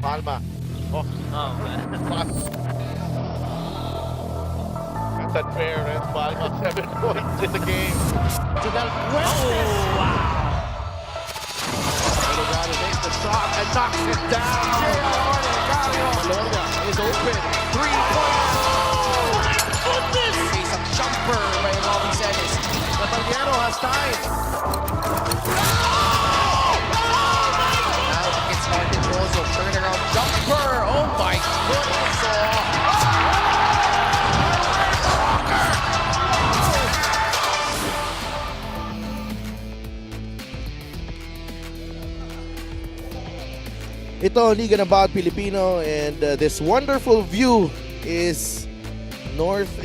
Palma. Oh, Oh, man. that's unfair, eh? Palma, 7 points in the game. To Del Fuentes. Oh, wow. Delgado makes the shot and knocks it down. J.R. Delgado. Malonga is open. 3-point. Oh, my goodness. Face a jumper by Robby Celis. Natalgero has time. Now it's Martin Rosso. Turnaround jumper. Oh my goodness. Ito ang Liga ng Bawat Pilipino, and this wonderful view is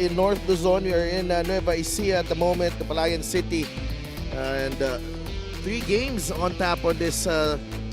in North Luzon. We are in Nueva Ecija at the moment, the Palayan City. And 3 games on tap on this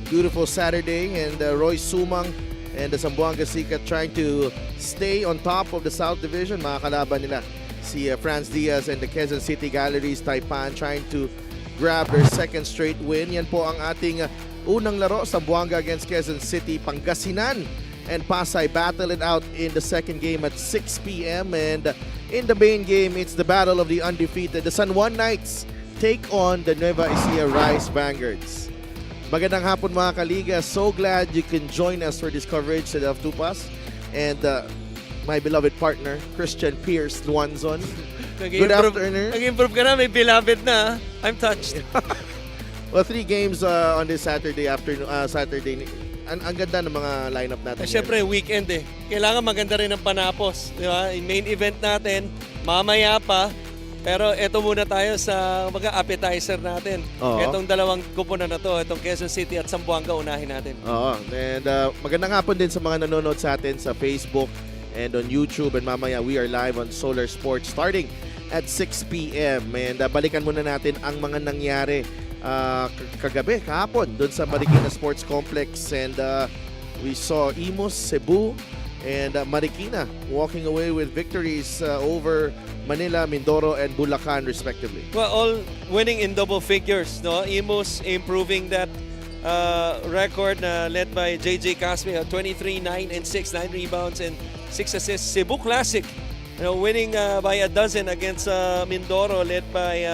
beautiful Saturday. And Roy Sumang and the Zamboanga Sikat trying to stay on top of the South Division. Mga kalaban nila, si Franz Diaz and the Quezon City Galleries Taipan trying to grab their second straight win. Yan po ang ating unang laro, Zamboanga against Quezon City. Pangasinan and Pasay battle it out in the second game at 6 p.m. And in the main game, it's the battle of the undefeated. The San Juan Knights take on the Nueva Ecija Rice Vanguards. Magandang hapon mga kaliga. So glad you can join us for this coverage of Tupas. And my beloved partner, Christian Pierce Luanzon. Good afternoon. Nag-improve ka na, may beloved na. I'm touched. Well, 3 games on this Saturday afternoon. Saturday. Ang ganda ng mga lineup natin. Siyempre, weekend eh. Kailangan maganda rin ang panapos. Di ba? Yung main event natin, mamaya pa. Pero eto muna tayo sa appetizer natin. Oo. Etong dalawang kupunan na to, etong Quezon City at Zamboanga, unahin natin. Oo. And magandang hapon din sa mga nanonood sa atin sa Facebook and on YouTube. And mamaya, we are live on Solar Sports starting at 6 p.m. And balikan muna natin ang mga nangyari kagabi, kahapon, doon sa Marikina Sports Complex. And we saw Imus, Cebu, and Marikina walking away with victories over Manila, Mindoro, and Bulacan respectively. Well, all winning in double figures. No? Imus improving that record led by JJ Casme, 23, 9 and 6, 9 rebounds and 6 assists. Cebu Classic, winning by a dozen against Mindoro, led by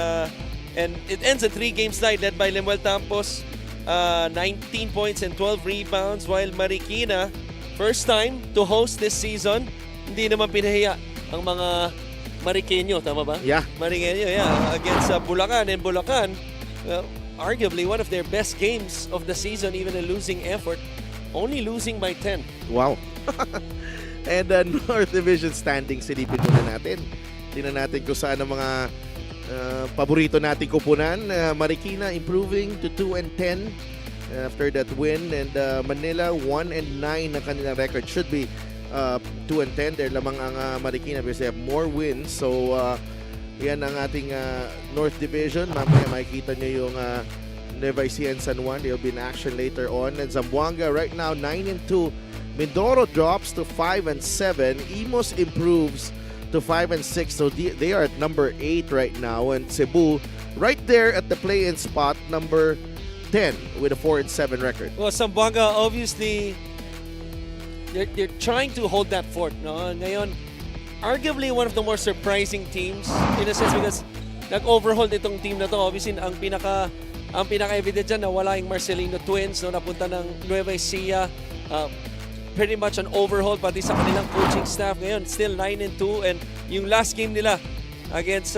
and it ends a 3-game slide led by Lemuel Tampos, 19 points and 12 rebounds, while Marikina, first time to host this season, hindi naman pinahiya ang mga Mariqueño, tama ba? Yeah. Mariqueño, yeah, against Bulacan. And Bulacan, well, arguably one of their best games of the season, even a losing effort, only losing by 10. Wow. And North Division standings, silipin muna natin. Tingnan natin kung saan ang mga paborito nating kupunan. Marikina improving to 2-10 after that win, and Manila 1-9 ang kanilang record. Should be 2-10. They're lamang ang Marikina because they have more wins. So yan ang ating North Division. Mamaya makikita nyo yung Nueva Ecija and San Juan. They'll be in action later on. And Zamboanga right now 9-2. Mindoro drops to 5-7. Imus improves to 5-6, so they are at number 8 right now, and Cebu right there at the play-in spot, number 10 with a 4-7 record. Well, Zamboanga, obviously, they're trying to hold that fort. No? Ngayon, arguably one of the more surprising teams in a sense because nag-overhaul itong team na to. Obviously, ang pinaka-evident dyan na wala yung Marcelino Twins, no? Napunta ng Nueva Ecija. Pretty much an overhaul pati sa kanilang coaching staff. Ngayon, still 9-2, and yung last game nila against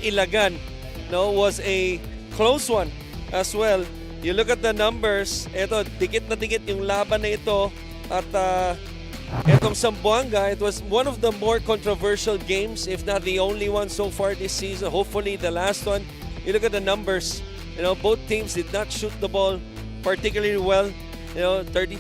Ilagan, no, was a close one as well. You look at the numbers, eto, dikit na dikit yung laban na ito, at etong Zamboanga, it was one of the more controversial games, if not the only one so far this season. Hopefully the last one. You look at the numbers, both teams did not shoot the ball particularly well. 32%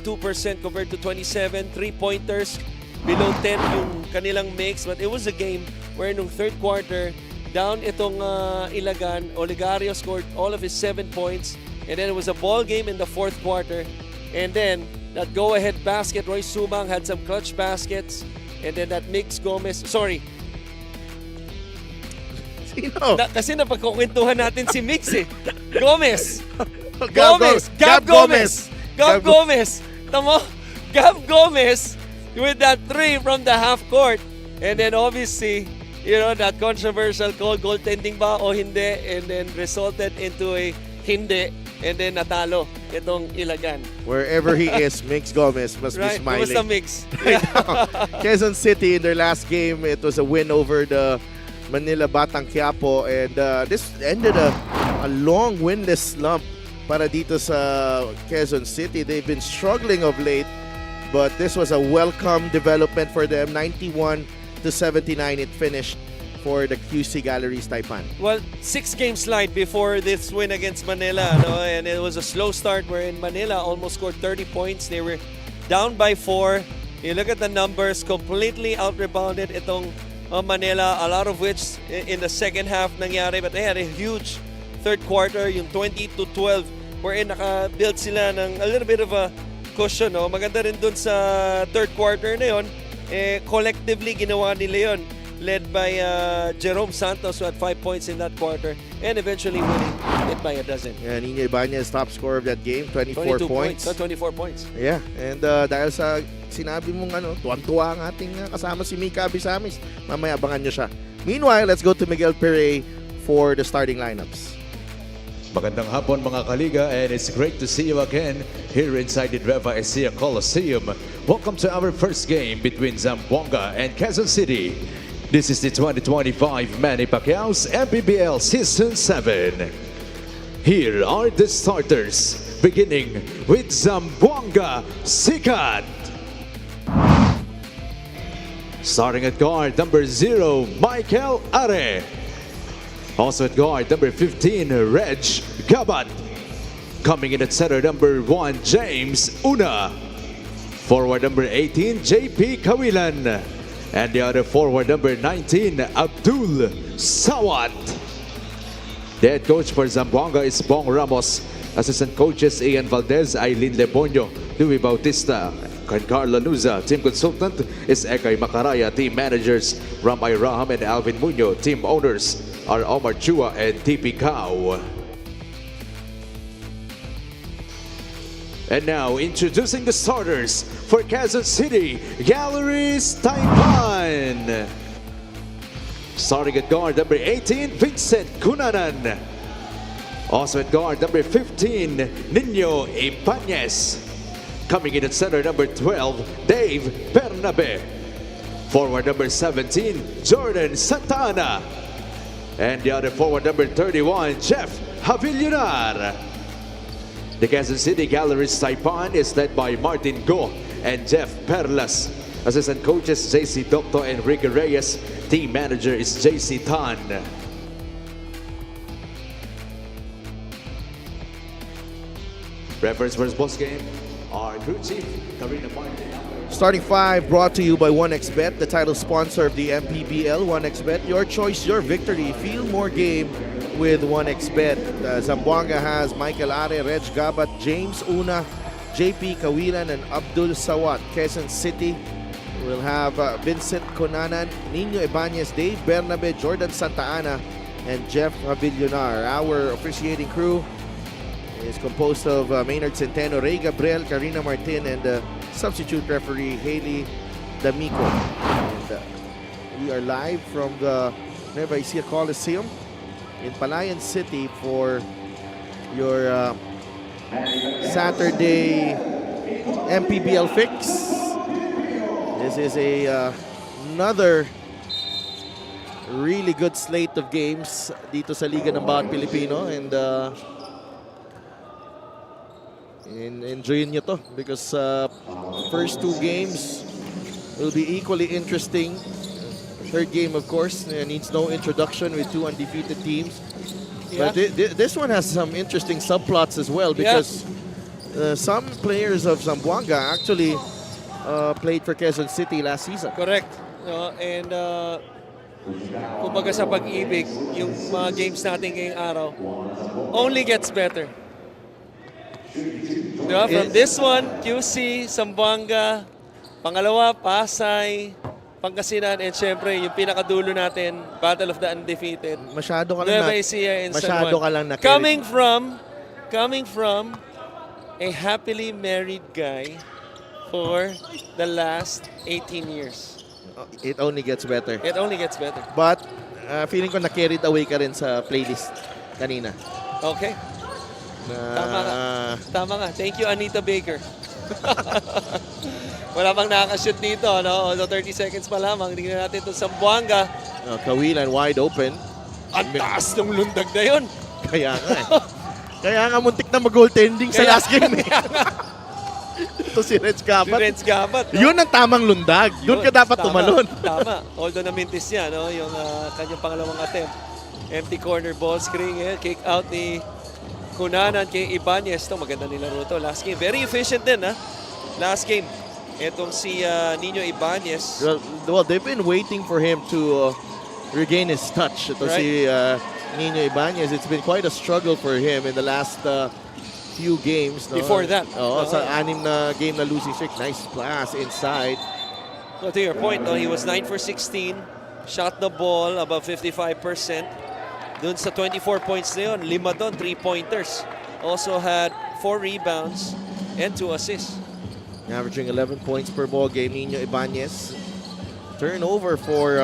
compared to 27, 3-pointers, below 10 yung kanilang mix. But it was a game where nung third quarter, down itong Ilagan, Oligario scored all of his 7 points. And then it was a ball game in the fourth quarter. And then that go-ahead basket, Roy Sumang had some clutch baskets. And then that Mix Gomez, sorry. Sino? Kasi napagkukwentuhan natin si Mix eh. Gomez. Gab Gomez. Gab Gomez. Tamo, Gav Gomez with that 3 from the half court. And then obviously, you know, that controversial call, goaltending ba o hindi, and then resulted into a hindi, and then natalo itong Ilagan. Wherever he is, Mix Gomez must be Right, smiling. kumusta Mix? Quezon City in their last game, it was a win over the Manila Batang Quiapo, and this ended a long winless slump para dito sa Quezon City. They've been struggling of late, but this was a welcome development for them. 91-79 it finished for the QC Galleries Taipan. Well, 6-game slide before this win against Manila, no? And it was a slow start wherein Manila almost scored 30 points. They were down by 4. You look at the numbers, completely out-rebounded itong Manila, a lot of which in the second half nangyari, but they had a huge third quarter, yung 20-12, wherein naka-build sila ng a little bit of a cushion. No? Maganda rin dun sa third quarter na yun, collectively ginawa nila yun, led by Jerome Santos, who had 5 points in that quarter, and eventually winning it by a dozen. Yeah, Nino Ibanez, top scorer of that game, 24 points. 24 points. Yeah, and dahil sa sinabi mong tuwan-tuwa ang ating kasama si Mika Abisamis, mamaya abangan nyo siya. Meanwhile, let's go to Miguel Pere for the starting lineups. Magandang hapon mga kaliga, and it's great to see you again here inside the Nueva Ecija Coliseum. Welcome to our first game between Zamboanga and Quezon City. This is the 2025 Manny Pacquiao's MPBL Season 7. Here are the starters, beginning with Zamboanga Sikat. Starting at guard, number 0, Michael Are. Also at guard, number 15, Reg Gabat. Coming in at center, number 1, James Una. Forward, number 18, JP Kawilan. And the other forward, number 19, Abdul Sawat. The head coach for Zamboanga is Bong Ramos. Assistant coaches, Ian Valdez, Aileen Lebonyo, Louis Bautista, Carlo Nuza. Team consultant is Ekay Makaraya. Team managers, Ramay Raham and Alvin Muño. Team owners are Omar Chua and TP Cao. And now, introducing the starters for Quezon City Galleries Taipan. Starting at guard, number 18, Vincent Cunanan. Also at guard, number 15, Nino Ibanez. Coming in at center, number 12, Dave Bernabe. Forward, number 17, Jordan Santana. And the other forward, number 31, Jeff Havillonar. The Quezon City Galleries Taipan is led by Martin Go and Jeff Perlas. Assistant coaches, JC Docto and Ricky Reyes. Team manager is JC Tan. Reference for this boss game are crew chief Karina Martin. Starting 5 brought to you by 1xBet, the title sponsor of the MPBL. 1xBet, your choice, your victory. Feel more game with 1xBet. Zamboanga has Michael Are, Reg Gabat, James Una, JP Kawilan, and Abdul Sawat. Quezon City will have Vincent Conanan, Nino Ibanez, Dave Bernabe, Jordan Santa Ana, and Jeff Havillonar. Our officiating crew is composed of Maynard Centeno, Ray Gabriel, Karina Martin, and substitute referee Haley D'Amico. And we are live from the Nueva Ecija Coliseum in Palayan City for your Saturday MPBL fix. This is another really good slate of games dito sa Liga ng Bawat Pilipino, and enjoyin nyo to because first 2 games will be equally interesting. Third game, of course, needs no introduction with 2 undefeated teams. Yeah. But this one has some interesting subplots as well because some players of Zamboanga actually played for Quezon City last season. Correct. And kumbaga sa pag-ibig, yung mga games natin ngayong araw only gets better. Diba? From this one, QC, Zamboanga, pangalawa, Pasay, Pangasinan, and syempre yung pinakadulo natin, Battle of the Undefeated. Masyado ka lang Nueva Ecija and San masyado Juan. ka lang na coming Coming from a happily married guy for the last 18 years. It only gets better. It only gets better. But feeling ko na-carried away ka rin sa playlist kanina. Okay. Tama nga. Tama nga. Thank you, Anita Baker. Wala pang nakaka-shoot dito, no? So 30 seconds pa lamang. Tingnan natin ito sa Zamboanga. Kawilan wide open. Ang taas ng lundag na yun. Kaya nga eh. Kaya nga muntik na mag-goaltending sa last game eh. Ito si Reg Gabat. Si Reg Gabat. No? Yun ang tamang lundag. Doon ka dapat tumalon. Tama. Although na-mintis niya, no? Yung kanyang pangalawang attempt. Empty corner ball screen. Kick out ni Kunanan kay Ibanez. Ito, maganda nilaro to last game. Very efficient din, ha? Last game. Itong si Nino Ibanez. Well, they've been waiting for him to regain his touch. Ito si Nino Ibanez. It's been quite a struggle for him in the last few games. No? Before that. Sa 6 na game na losing streak. Nice pass inside. So to your point, no, he was 9 for 16. Shot the ball above 55%. Doon sa 24 points na yun, 5 doon, 3-pointers. Also had 4 rebounds and 2 assists. Averaging 11 points per ball game, Nino Ibanez. Turnover for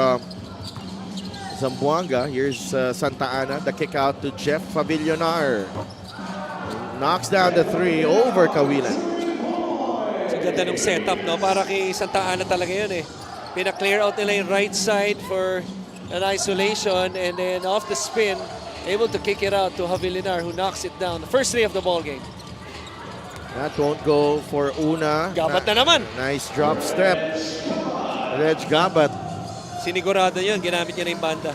Zamboanga. Here's Santa Ana. The kick out to Jeff Favillonar. Knocks down the 3 over Kawilan. So ganda ng setup, no? Para kay Santa Ana talaga yun eh. Pina-clear out nila yung right side for an isolation, and then off the spin, able to kick it out to Havilinar, who knocks it down. The first 3 of the ball game. That won't go for Una. Gabat na naman. Nice drop step. Reg Gabat. Sinigurado yun, ginamit niya na yung banda.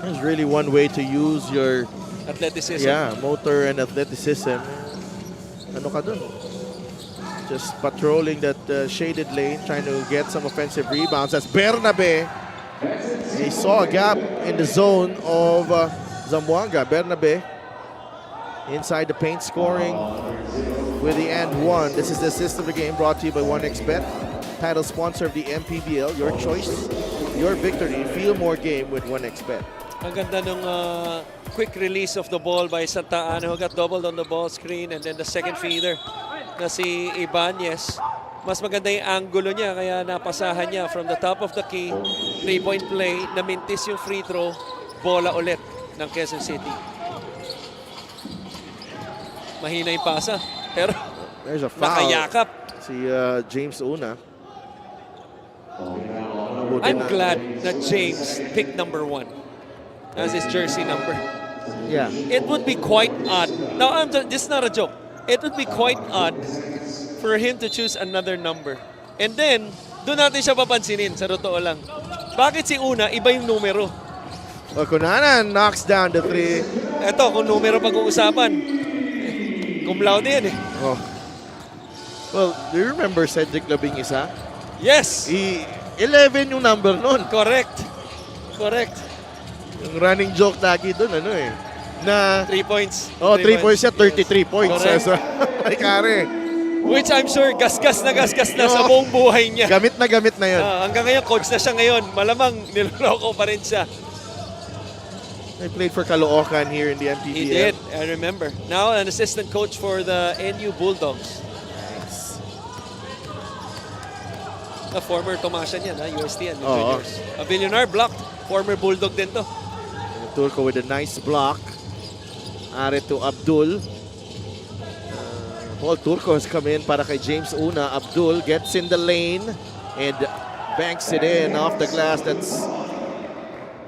There's really one way to use your Athleticism. motor and athleticism. Ano ka dun? Just patrolling that shaded lane, trying to get some offensive rebounds. As Bernabe, he saw a gap in the zone of Zamboanga. Bernabe inside the paint, scoring with the and one. This is the assist of the game, brought to you by 1xBet, title sponsor of the MPBL. Your choice, your victory. Feel more game with 1xBet. Ang ganda nung quick release of the ball by Santa Ana, who got doubled on the ball screen, and then the second feeder na si Ibanez. Mas maganda yung angulo niya, kaya napasahan niya from the top of the key. 3-point play, namintis yung free throw, bola ulit ng Quezon City. Mahina yung pasa, pero there's a foul. nakayakap. Si James Una. I'm glad that James picked number 1 as his jersey number. Yeah. It would be quite odd. Now, this is not a joke. It would be quite odd for him to choose another number. And then, doon natin siya papansinin, sa totoo lang. Bakit si Una, iba yung numero? Well, Kunanan knocks down the 3. Eto, kung numero pag-uusapan, cum laude yan eh. Oh. Well, do you remember Cedric Labing Isa? Yes! 11 yung number nun. Correct. Correct. Yung running joke lagi doon, ano eh. Na, 3 points. oh, 3 points siya, 33 points. Correct. So, may kare. Which I'm sure gasgas na sa buong buhay niya. Gamit na yun. Hanggang ngayon, coach na siya ngayon. Malamang niloloko pa rin siya. He played for Caloocan here in the MPBL. He did, I remember. Now an assistant coach for the NU Bulldogs. Nice. A former Tomasan yan, UST yan. Oo. A billionaire blocked. Former Bulldog din to. Turco with a nice block. Are to Abdul. Paul Turco has come in para kay James Una. Abdul gets in the lane and banks it in off the glass. That's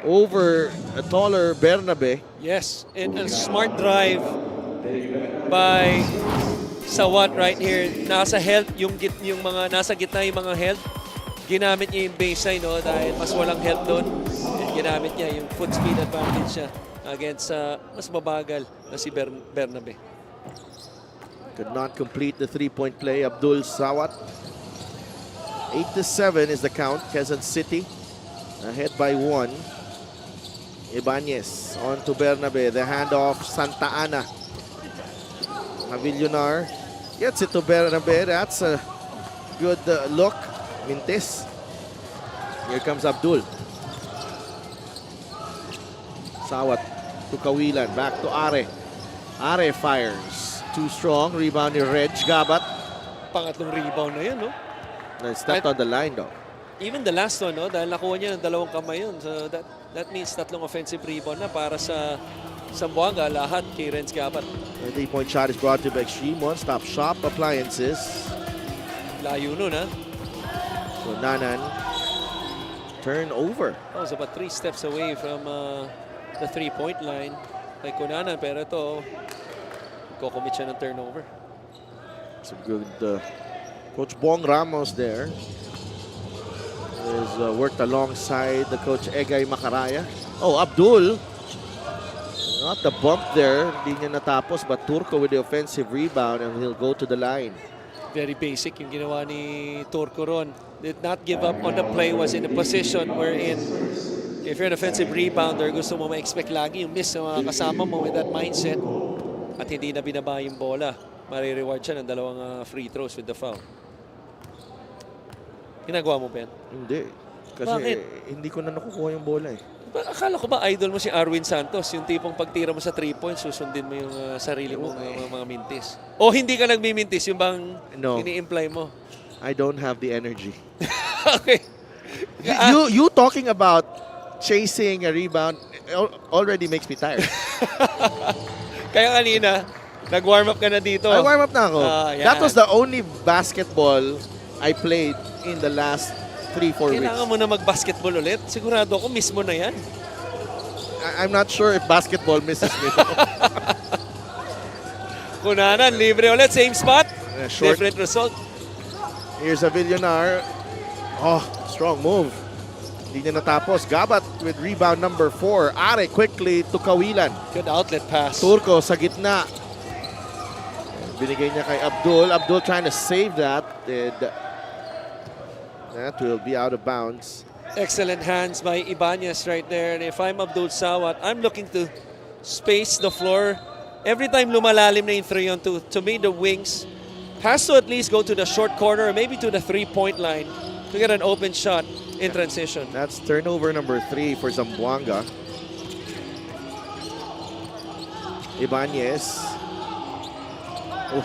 over a taller Bernabe. Yes, and a smart drive by Sawat right here. Nasa health yung mga nasa gitna yung mga health. Ginamit niya yung baseline, no, dahil mas walang health doon. And ginamit niya yung foot speed advantage siya against mas mabagal na si Bernabe. Could not complete the three-point play. Abdul Sawat. 8-7 is the count. Quezon City ahead by 1. Ibanez on to Bernabe. The handoff, Santa Ana. Avillonar gets it to Bernabe. That's a good look. Mintis. Here comes Abdul. Sawat to Kawilan. Back to Are. Are fires. Too strong. Rebound ni Reg Gabat. pangatlong rebound na yun, no? Stepped on the line though. Even the last one, no? Dahil nakuha niya ng dalawang kamay yun. So that means tatlong offensive rebound na para sa Zamboanga, lahat kay Renz Gabat. The 3-point shot is brought to you by Extreme One-Stop Shop Appliances. Layo nun, ha? So Nanan, turnover. Oh, so about 3 steps away from the 3-point line kay Kunanan. Pero ito, kukumit siya ng turnover. It's a good Coach Bong Ramos there. Has worked alongside the Coach Egay Macaraya. Oh, Abdul. Not the bump there. Hindi niya natapos, but Turco with the offensive rebound and he'll go to the line. Very basic yung ginawa ni Turco ron. Did not give up on the play, was in a position wherein if you're an offensive rebounder, gusto mo ma-expect lagi yung miss sa mga kasama mo with that mindset at hindi na binaba yung bola. Mari-reward siya ng dalawang free throws with the foul. Ginagawa mo, Ben? Hindi. Kasi Bakit? hindi ko na nakukuha yung bola eh. Akala ko ba idol mo si Arwin Santos? Yung tipong pagtira mo sa 3 points, susundin mo yung sarili mo, mga mintis. O hindi ka nagmimintis, yung bang No. ini-imply mo? I don't have the energy. Okay. You talking about chasing a rebound already makes me tired. Kaya kanina, nag-warm up ka na dito. I warm up na ako. Yan. That was the only basketball I played in the last 3-4 weeks. Kailangan mo na mag-basketball ulit. Sigurado ako, miss mo na yan. I'm not sure if basketball misses me. Kunanan, libre ulit. Same spot. Short. Different result. Here's a Villonar. Oh, strong move. Hindi niya natapos. Gabat with rebound number 4. Are quickly to Kawilan. Good outlet pass. Turco sa gitna. Binigay niya kay Abdul. Abdul trying to save that. And that will be out of bounds. Excellent hands by Ibanez right there. And if I'm Abdul Sawat, I'm looking to space the floor. Every time lumalalim na yung 3-on-2, to me the wings has to at least go to the short corner or maybe to the 3-point line to get an open shot in transition. That's turnover number 3 for Zamboanga. Ibanez. Oh,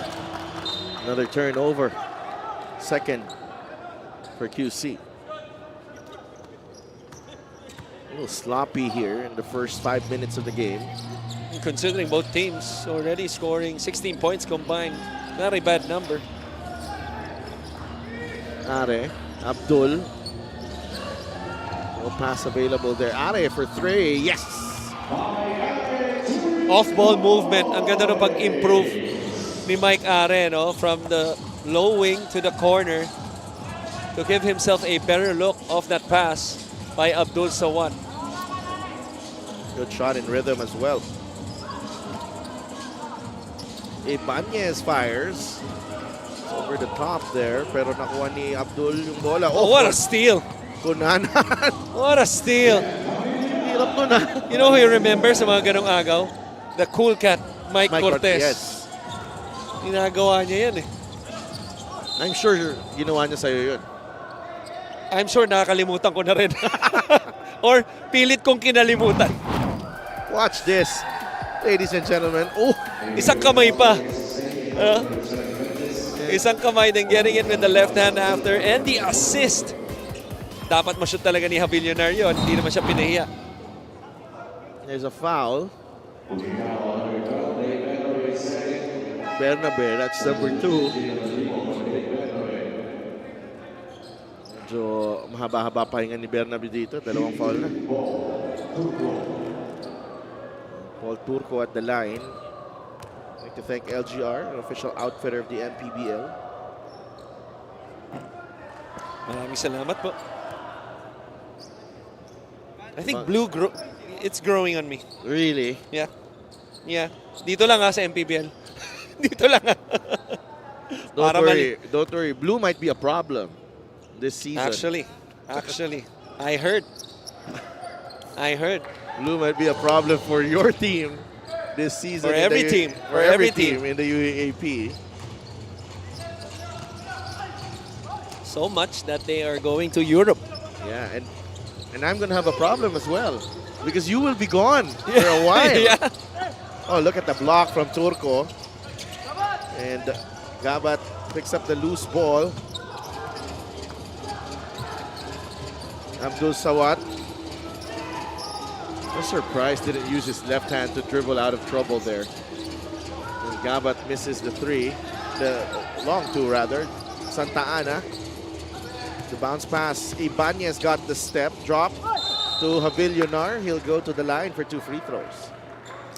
another turnover. Second for QC. A little sloppy here in the first 5 minutes of the game. Considering both teams already scoring 16 points combined, not a bad number. Are, Abdul. No pass available there. Are for 3. Yes! Off-ball movement. Ang ganda ng pag-improve ni Mike Are, no? From the low wing to the corner to give himself a better look off that pass by Abdul Sawat. Good shot in rhythm as well. Ibanez fires. It's over the top there, pero nakuha ni Abdul yung bola. Oh, what a steal! Kunanan. What a steal! Hirap nun ah. You know who you remember sa mga ganong agaw? The cool cat, Mike Cortez. Yes. Ginagawa niya yan eh. I'm sure ginawa niya sa'yo yun. I'm sure nakakalimutan ko na rin. Or pilit kong kinalimutan. Watch this, ladies and gentlemen. Oh, Isang kamay pa. Isang kamay, then getting it with the left hand after. And the assist. Dapat ma-shoot talaga ni Havillonar yun. Hindi naman siya pinahiya. there's a foul. Bernabe, that's number 2. Medyo mahaba-haba pahinga ni Bernabe dito. Dalawang foul na. Paul Turco at the line. I'd like to thank LGR, an official outfitter of the MPBL. Maraming salamat po. I think blue, it's growing on me. Really? Yeah. Yeah. Dito lang sa MPBL. Dito lang Don't worry. Blue might be a problem this season. Actually, I heard. Blue might be a problem for your team this season. For every team. For every team in the UAAP. So much that they are going to Europe. Yeah, and I'm gonna have a problem as well because you will be gone for a while. Yeah. Oh, look at the block from Turco. And Gabat picks up the loose ball. Abdul Sawat. I'm surprised didn't use his left hand to dribble out of trouble there. And Gabat misses the three. The long two, rather. Santa Ana. The bounce pass. Ibanez got the step. Drop to Havillonar. He'll go to the line for 2 free throws.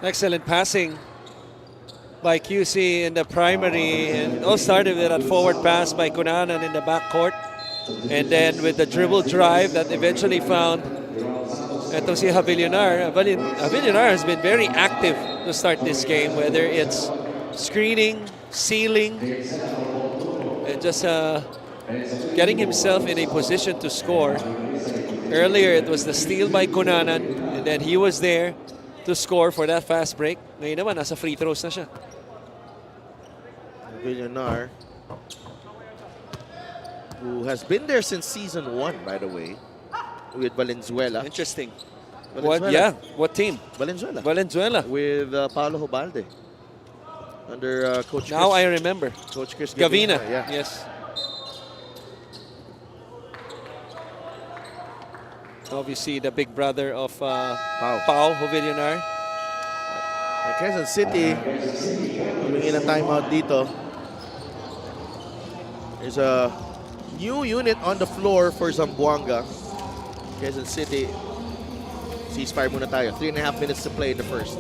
Excellent passing by QC in the primary, and it all started with that forward pass by Cunanan in the backcourt, and then with the dribble drive that eventually found ito si Havillonar. Havillonar has been very active to start this game, whether it's screening, sealing, and just getting himself in a position to score. Earlier, it was the steal by Cunanan, and then he was there to score for that fast break. Ngayon naman, nasa free throws na siya. Havillonar, who has been there since season 1, by the way, with Valenzuela. Interesting. Valenzuela. What? Yeah. What team? Valenzuela. Valenzuela. With Paulo Hobalde. Under Coach Now Chris. I remember. Coach Chris Gavina. Yeah. Yes. Obviously, the big brother of Pau Havillonar. And Quezon City, humingi ng timeout dito. There's a new unit on the floor for Zamboanga. Quezon City, ceasefire muna tayo. 3.5 minutes to play in the first.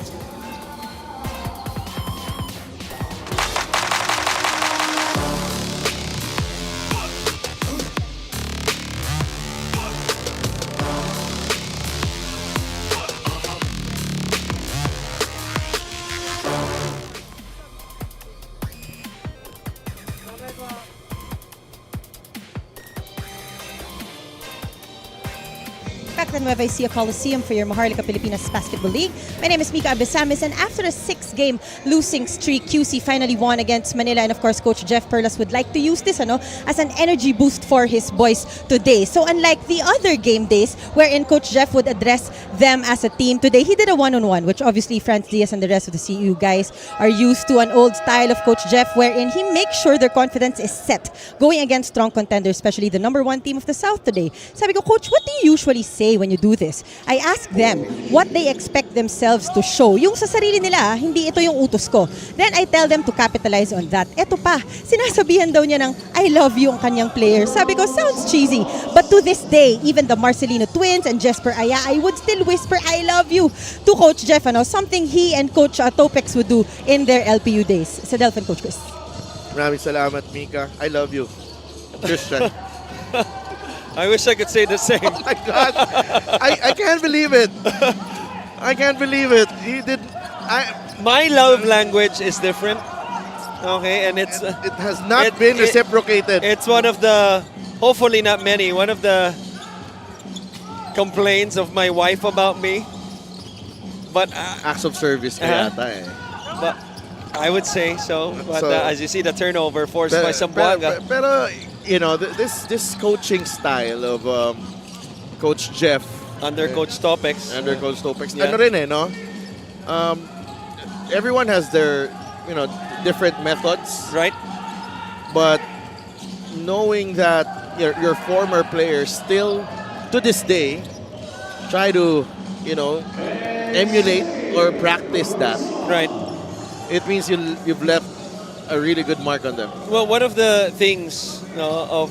Back at the Nueva Ecija Coliseum for your Maharlika Pilipinas Basketball League. My name is Mika Abesamis, and after a 6-game losing streak, QC finally won against Manila, and of course Coach Jeff Perlas would like to use this as an energy boost for his boys today. So unlike the other game days wherein Coach Jeff would address them as a team, today he did a one-on-one, which obviously Franz Diaz and the rest of the CU guys are used to, an old style of Coach Jeff wherein he makes sure their confidence is set going against strong contenders, especially the #1 team of the South today. Sabi ko, Coach, what do you usually say when you do this? I ask them what they expect themselves to show. Yung sa sarili nila, hindi ito yung utos ko. Then I tell them to capitalize on that. Eto pa, sinasabihan daw niya ng I love you ang kanyang players. Sabi ko, sounds cheesy. But to this day, even the Marcelino twins and Jesper Aya, I would still whisper I love you to Coach Jeff. Something he and Coach Topex would do in their LPU days. Sa Delphin, Coach Chris. Maraming salamat, Mika. I love you. Christian. I wish I could say the same. Oh my God. I can't believe it. I can't believe it. He did. My love language is different. Okay, and it has not been reciprocated. It's one of the, hopefully not many, one of the complaints of my wife about me. But Acts of service kaya yata eh. But I would say so. But So, as you see, the turnover forced by Zamboanga. Pero, you know, this coaching style of Coach Jeff Under Coach Topex. under Coach Topex, Yeah. ano rin eh, no? Everyone has their, you know, different methods. Right? But knowing that your former players still, to this day, try to, you know, emulate or practice that, Right. it means you've left a really good mark on them. Well, one of the things of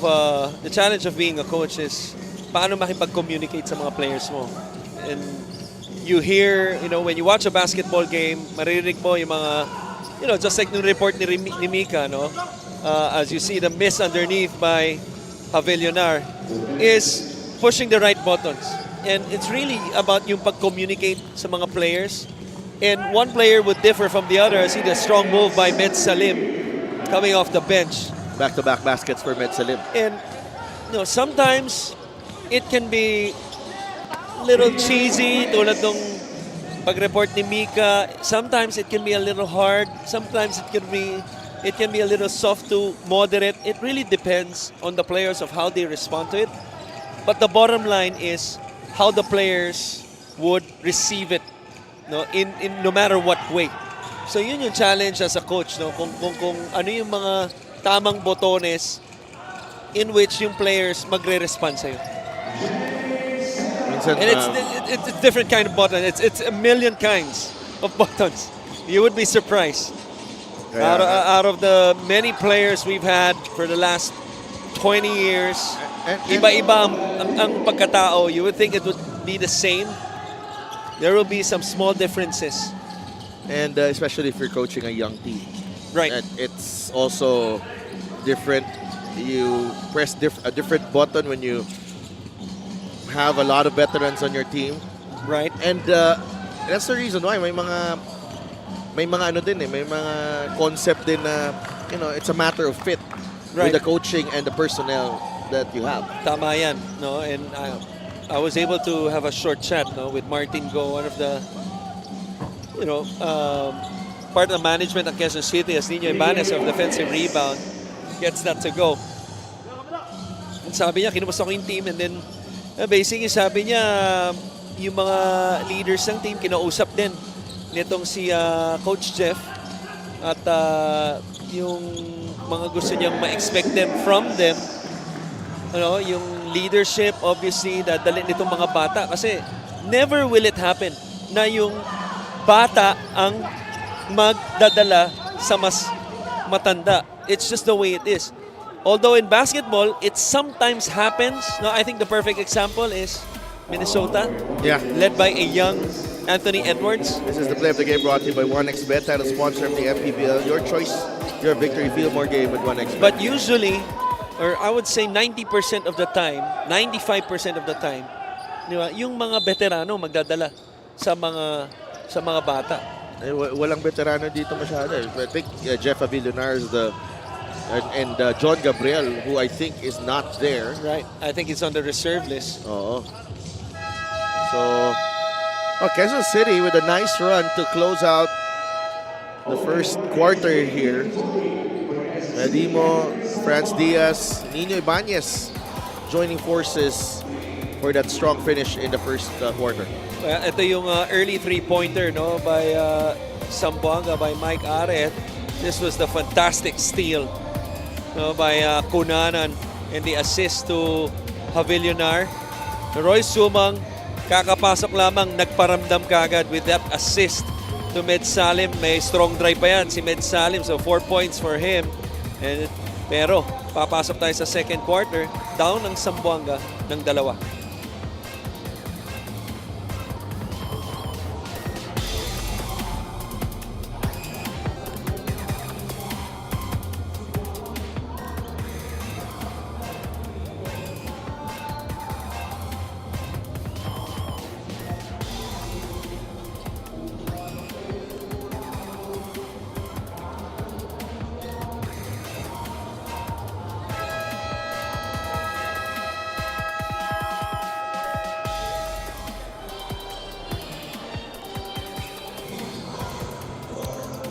the challenge of being a coach is paano makipag-communicate sa mga players mo. And you hear, you know, when you watch a basketball game, maririnig mo yung mga, you know, just like the report ni Mika, no? As you see the miss underneath by Havillonar is pushing the right buttons. And it's really about yung pag-communicate sa mga players. And one player would differ from the other. I see the strong move by Med Salim coming off the bench. Back-to-back baskets for Med Salim. And you know, sometimes it can be a little cheesy, tulad nung pag-report ni Mika. Sometimes it can be a little hard. Sometimes it can be a little soft to moderate. It really depends on the players of how they respond to it. But the bottom line is how the players would receive it, no, in no matter what way. So yun yung challenge as a coach, no, kung ano yung mga tamang botones in which yung players magre-respond sa'yo. Minsan, And it's a different kind of button. It's a million kinds of buttons. You would be surprised. Out of the many players we've had for the last 20 years, iba-iba ang pagkatao. You would think it would be the same. There will be some small differences. and especially if you're coaching a young team. Right. And it's also different. You press a different button when you have a lot of veterans on your team. Right. And that's the reason why may mga ano din may mga concept din na, you know, it's a matter of fit with the coaching and the personnel that you have. Tama yan, no? And I was able to have a short chat, no, with Martin Go, one of the, you know, part of the management of Quezon City, as Nino Ibanez of defensive rebound gets that to go. And sabi niya, kinumusta ko yung team, and then basically sabi niya, yung mga leaders ng team kinausap din nitong si Coach Jeff, at yung mga gusto niyang ma-expect them from them, ano, yung leadership, obviously, dadalhin nitong mga bata. Kasi never will it happen na yung bata ang magdadala sa mas matanda. It's just the way it is. Although in basketball, it sometimes happens. No, I think the perfect example is Minnesota, led by a young Anthony Edwards. This is the play of the game brought to you by 1xBet, title sponsor of the MPBL. Your choice, your victory. Feel more game with 1xBet. But usually, or I would say 90% of the time, 95% of the time, di ba, yung mga veterano magdadala sa mga bata. Walang veterano dito masyado. I think Jeff Avillonar is and John Gabriel, who I think is not there. Right. I think it's on the reserve list. Oo. So, Quezon City with a nice run to close out the first quarter here. Dimo, Franz Diaz, Nino Ibanez joining forces for that strong finish in the first quarter. Ito yung early three-pointer, no, by Zamboanga, by Mike Aret. This was the fantastic steal, no, by Cunanan, and the assist to Avillonar. Roy Sumang, kakapasok lamang, nagparamdam kagad with that assist to Med Salim. May strong drive pa yan si Med Salim, so 4 points for him. Pero papasok tayo sa second quarter, down ang Zamboanga ng 2.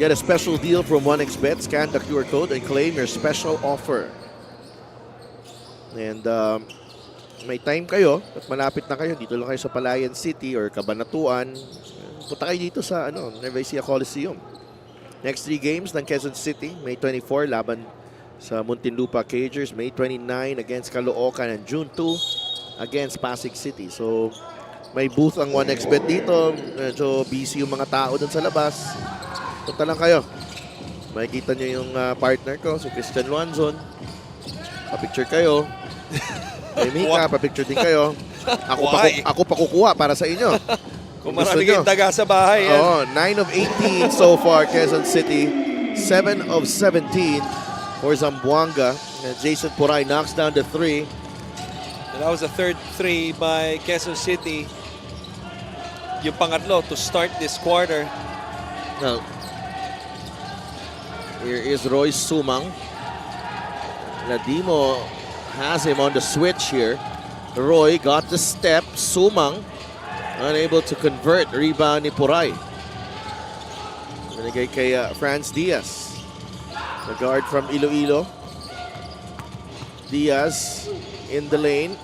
Get a special deal from 1xBet. Scan the QR code and claim your special offer. And may time kayo at malapit na kayo. Dito lang kayo sa Palayan City or Cabanatuan. Punta kayo dito sa Nueva Ecija Coliseum. Next 3 games ng Quezon City. May 24 laban sa Muntinlupa Cagers. May 29 against Caloocan, and June 2 against Pasig City. So may booth ang 1xBet dito. Medyo busy yung mga tao dun sa labas. Punta lang kayo. Makikita nyo yung partner ko, si Christian Luanzon. Pa-picture kayo. Kay Mika, pa-picture din kayo. Ako pa kukuha para sa inyo. Kung marami kayong taga sa bahay. 9 of 18 so far, Quezon City. 7 of 17 for Zamboanga. Jason Puray knocks down the 3. That was the third 3 by Quezon City. Yung pangatlo to start this quarter. Now, here is Roy Sumang. Ladimo has him on the switch here. Roy got the step. Sumang unable to convert. Rebound ni Puray. Binigay kay Franz Diaz. The guard from Iloilo. Diaz in the lane.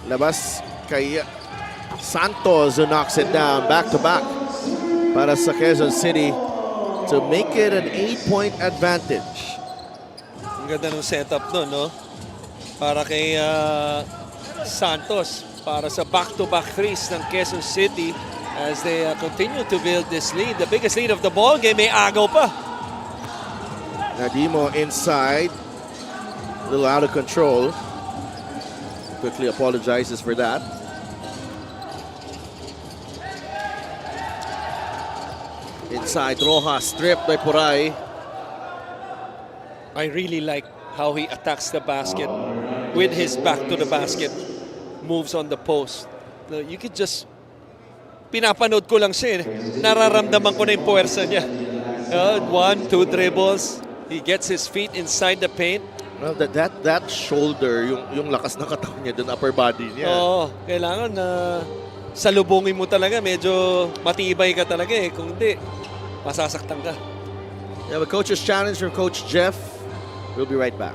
Labas kay Santos, who knocks it down. Back to back para sa Quezon City to make it an 8-point advantage. Ang ganda ng setup doon, no? Para kay Santos, para sa back-to-back threes ng Quezon City as they continue to build this lead. The biggest lead of the ball game, may agaw pa. Nadimo inside. A little out of control. Quickly apologizes for that. Inside, Rojas stripped by Puray. I really like how he attacks the basket with his back to the basket. Moves on the post. You could just... Pinapanood ko lang siya. Nararamdaman ko na yung puwersa niya. 1, 2 dribbles. He gets his feet inside the paint. Well, that shoulder, yung lakas ng katawan niya, dun upper body niya. Oo, kailangan na salubungin mo talaga. Medyo matibay ka talaga eh. Kung hindi, masasaktan ka. We have a coach's challenge from Coach Jeff. We'll be right back.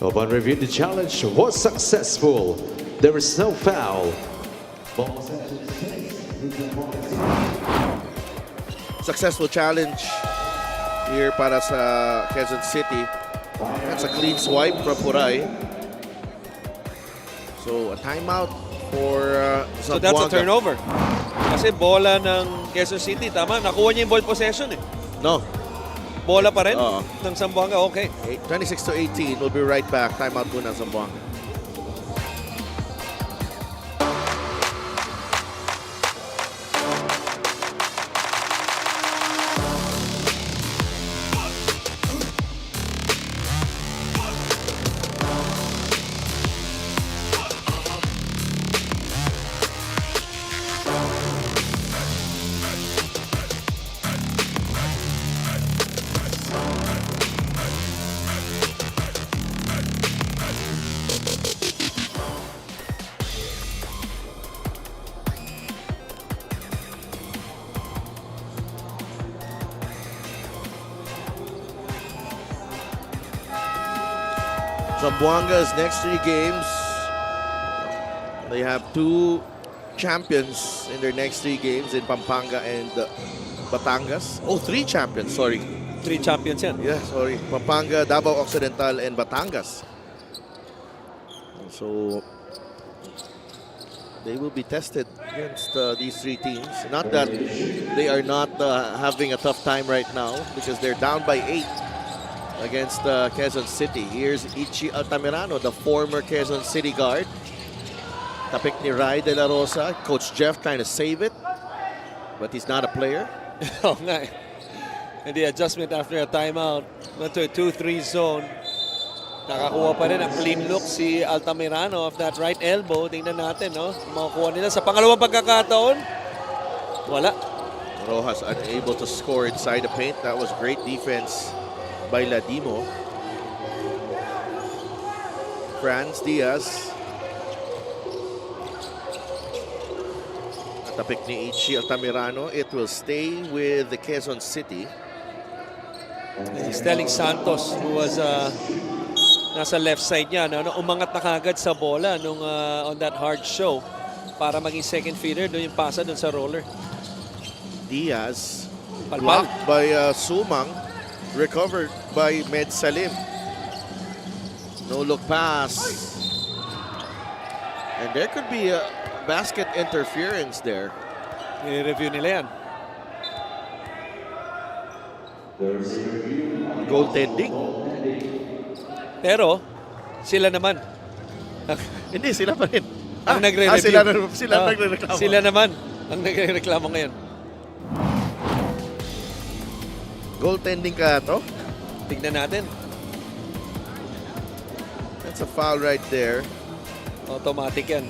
Upon review, the challenge was successful. There is no foul. Successful challenge here para sa Quezon City. That's a clean swipe from Puray. So a timeout for Zamboanga. So that's a turnover. Kasi bola ng Quezon City, tama? Nakuha niya yung ball possession eh. No. Bola pa rin Oo. ng Zamboanga, okay. 26-18. We'll be right back. Timeout muna Zamboanga. Zamboanga's next 3 games, they have 2 champions in their next 3 games in Pampanga and Batangas. Oh, 3 champions, sorry. 3 champions yan. Yeah, sorry. Pampanga, Davao Occidental, and Batangas. So, they will be tested against these 3 teams. Not that they are not having a tough time right now because they're down by 8. Against Quezon City. Here's Ichi Altamirano, the former Quezon City guard. Tapik ni Rai De La Rosa. Coach Jeff trying to save it, but he's not a player. Oo nga eh. And the adjustment after a timeout, to a 2-3 zone. Nakakuha pa rin ang clean look si Altamirano of that right elbow. Tingnan natin, no? Makukuha nila sa pangalawang pagkakataon. Wala. Rojas unable to score inside the paint. That was great defense by Ladimo. Franz Diaz. Tapik ni Ichi Altamirano. It will stay with the Quezon City. He's telling Santos, who was nasa left side niya, no? Umangat na kagad sa bola nung, on that hard show para maging second feeder. Doon yung pasa doon sa roller. Diaz. Palpal. Blocked by Sumang. Recovered by Med Salim. No look pass. And there could be a basket interference there. I-review nila yan. Goaltending. Pero, sila naman. Hindi, sila pa rin. Ang nagre-review. Sila nagre-reklamo. Sila naman ang nagre-reklamo ngayon. Goaltending ka to? Tignan natin. That's a foul right there. Automatic yan.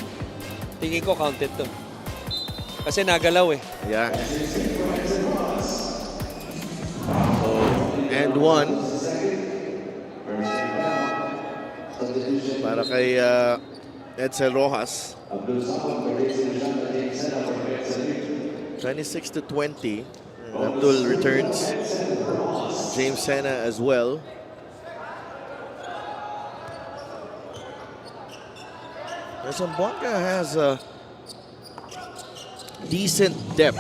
Tingin ko counted to. Kasi nagalaw eh. Yeah. And 1. Para kay Edsel Rojas. 26-20. Abdul returns. James Sena as well. Zamboanga has a decent depth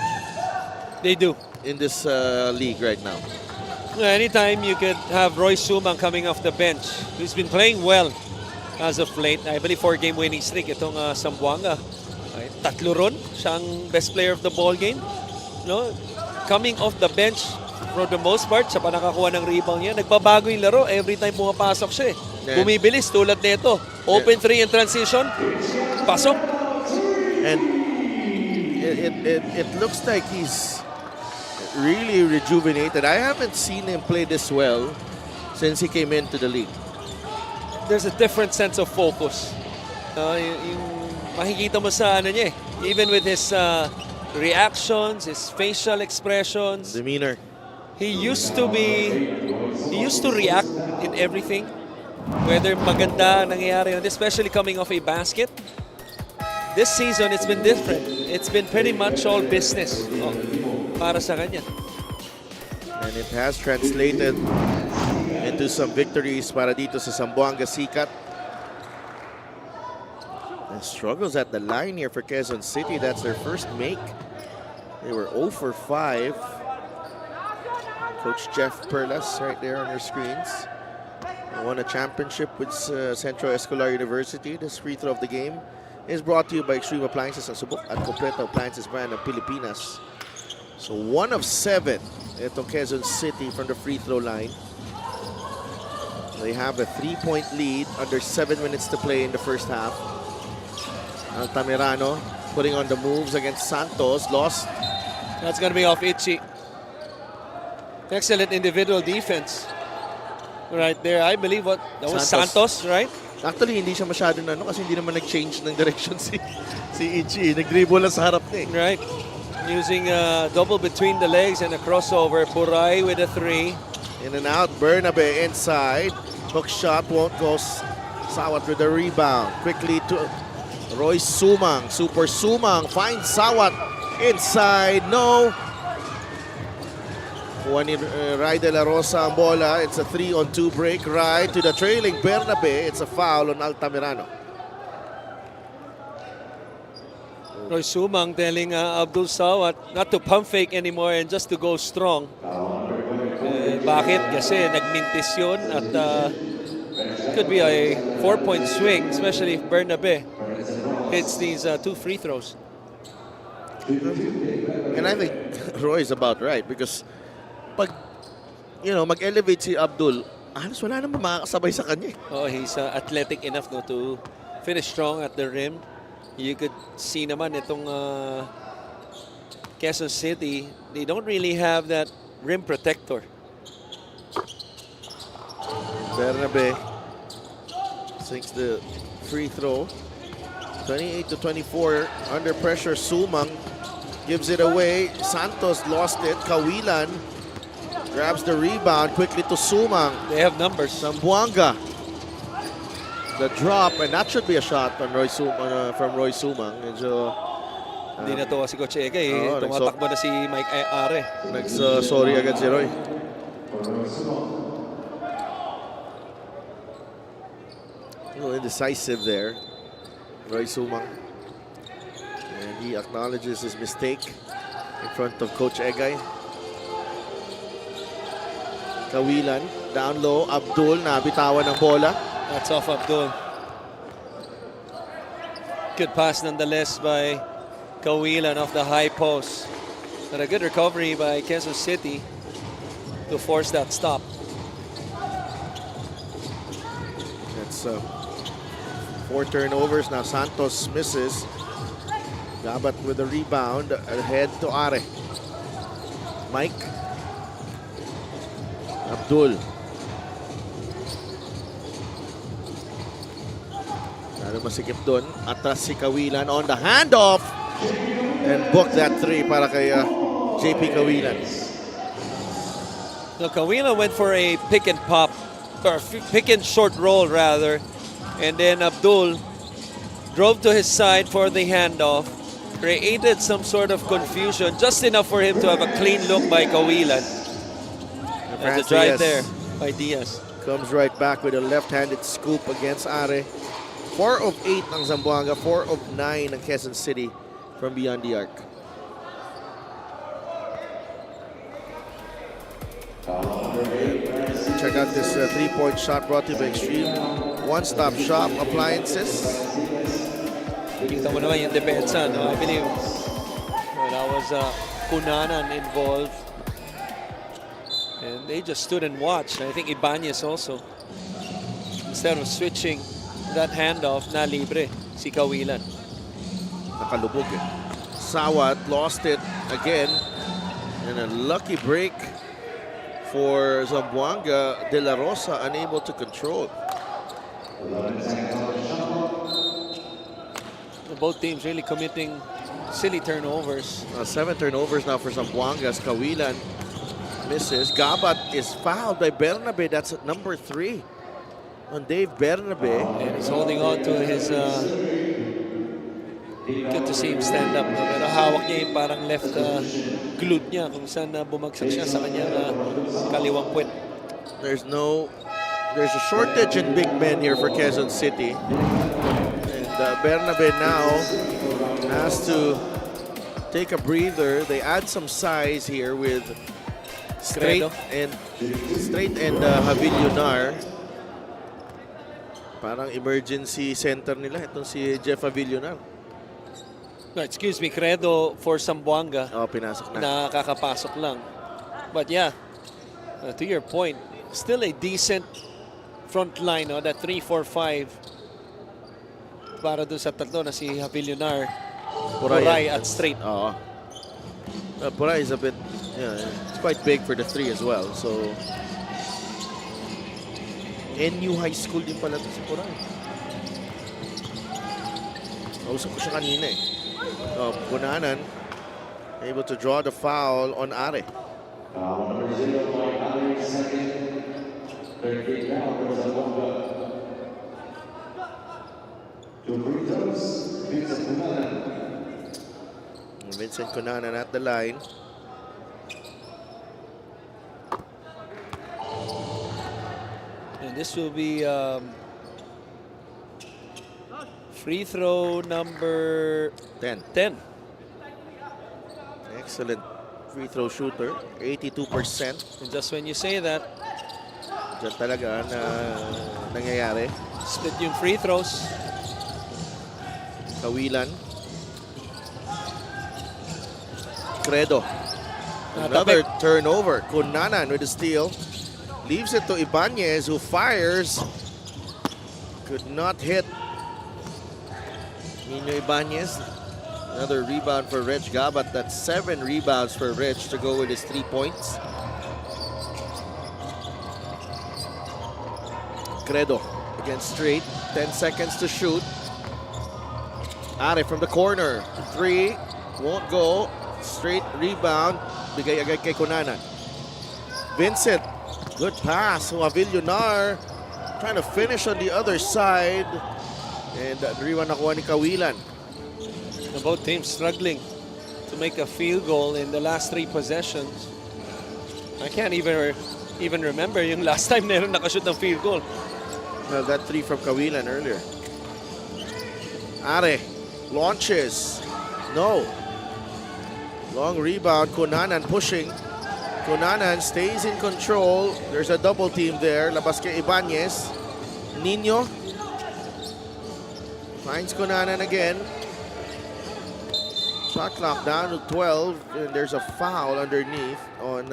They do. in this league right now. Anytime you could have Roy Sumang coming off the bench, who's been playing well as of late. I believe 4-game winning streak itong Zamboanga. Ay, tatlo ron, siyang best player of the ball game. No? Coming off the bench for the most part, siya pa nakakuha ng rebound niya. Nagbabago yung laro every time pumapasok siya. Yeah. Bumibilis tulad nito. Open 3 in transition, pasok. And it looks like he's really rejuvenated. I haven't seen him play this well since he came into the league. There's a different sense of focus. Yung makikita mo sa ano niya eh. Even with his reactions, his facial expressions. Demeanor. He used to react in everything. Whether maganda nangyayari on this, especially coming off a basket. This season, it's been different. It's been pretty much all business para sa kanya. And it has translated into some victories para dito sa Zamboanga Sikat. And struggles at the line here for Quezon City. That's their first make. They were 0 for 5. Coach Jeff Perlas right there on your screens. They won a championship with Central Escolar University. This free throw of the game is brought to you by Extreme Appliances ng Subok at Kompleto Appliances brand ng Pilipinas. So 1 of 7 itong Quezon City from the free throw line. They have a 3-point lead under 7 minutes to play in the first half. Altamirano putting on the moves against Santos. Lost. That's gonna be off Itchy. Excellent individual defense. Right there, I believe that was Santos, right? Actually, hindi siya masyadong kasi hindi naman nag-change ng direction si Ichi. Nag-dribble lang sa harap niya. Right. Using a double between the legs and a crossover. Puray with a 3. In and out. Bernabe inside. Hook shot won't go. Sawat with the rebound. Quickly to Roy Sumang. Super Sumang finds Sawat inside. No. Juan Ray de la Rosa ang bola. It's a 3-on-2 break. Right to the trailing Bernabe. It's a foul on Altamirano. Roy Sumang telling Abdul Sawat not to pump fake anymore and just to go strong. Bakit? Kasi nagmintis yun at could be a 4-point swing, especially if Bernabe hits these 2 free throws. And I think Roy is about right because pag mag-elevate si Abdul, halos wala naman makakasabay sa kanya. Oh, he's athletic enough to finish strong at the rim. You could see naman itong Quezon City, they don't really have that rim protector. Bernabe sinks the free throw. 28-24 under pressure. Sumang gives it away. Santos lost it. Kawilan grabs the rebound quickly to Sumang. They have numbers. Zamboanga. The drop, and that should be a shot on from Roy Sumang. Medyo Hindi na to si Coach Ega eh. Tumatakbo na si Mike Are. sorry agad si Roy. A little indecisive there, Roy Sumang. And he acknowledges his mistake in front of Coach Egay. Kawilan, down low, Abdul, nabitawan ng bola. That's off Abdul. Good pass nonetheless by Kawilan off the high post. But a good recovery by Quezon City to force that stop. That's 4 turnovers. Now Santos misses. Gabat with the rebound. Ahead to Are. Mike. Abdul. Lalo masikip doon. Atras si Kawilan on the handoff. And book that 3 para kay JP Kawilan. So Kawilan went for a pick and pop, or pick and short roll rather. And then Abdul drove to his side for the handoff. Created some sort of confusion, just enough for him to have a clean look by Kawilan. The drive there by Diaz. Comes right back with a left-handed scoop against Are. 4 of 8 ng Zamboanga, 4 of 9 ng Quezon City from beyond the arc. Check out this three-point shot brought to you by Extreme One-Stop Shop Appliances. Kita mo naman yung depensa, no? I believe that was Cunanan involved. And they just stood and watched. I think Ibanez also. Instead of switching that handoff, na libre si Kawilan. Nakalubog eh. Sawat lost it again. And a lucky break for Zamboanga. De La Rosa unable to control. Both teams really committing silly turnovers. 7 turnovers now for Zamboanga as Kawilan misses. Gabat is fouled by Bernabe. That's at number 3 on Dave Bernabe. And he's holding on to his... good to see him stand up. No? Pero hawak niya yung parang left glute niya kung saan bumagsak siya sa kanyang kaliwang puwet. There's a shortage in big men here for Quezon City. And Bernabe now has to take a breather. They add some size here with Straight and Havillonar. Parang emergency center nila itong si Jeff Havillonar. No, excuse me, Credo for Zamboanga. Oh, pinasok na. Nakakapasok lang. But yeah, to your point, still a decent front line, no? That 3-4-5 para doon sa tatlo na si Havillonar, Puray at Straight. Oo. Puray is a bit, it's quite big for the 3 as well. So, NU High School din pala ito si Puray. Kausap ko siya kanina eh. Cunanan able to draw the foul on Are. Vincent Cunanan at the line. And this will be free throw number 10. 10. Excellent free throw shooter. 82%. And just when you say that, Diyan talaga na nangyayari. split yung free throws. Kawilan. Credo. Another turnover. Cunanan with the steal. Leaves it to Ibanez who fires. Could not hit. Nino Ibanez. Another rebound for Reg Gabat. That's 7 rebounds for Reg to go with his 3 points. Credo against Straight. 10 seconds to shoot. Are from the corner. 3. Won't go. Straight rebound. Bigay agad kay Cunanan. Vincent. Good pass. Havillonar trying to finish on the other side. And rebound nakuha ni Kawilan. Both teams struggling to make a field goal in the last 3 possessions. I can't even remember yung last time meron nakashoot ng field goal. Well, that 3 from Kawilan earlier. Are launches. No. Long rebound. Cunanan pushing. Cunanan stays in control. There's a double team there. Labas kay Ibanez. Nino finds Cunanan again. Shot clock down to 12. And there's a foul underneath on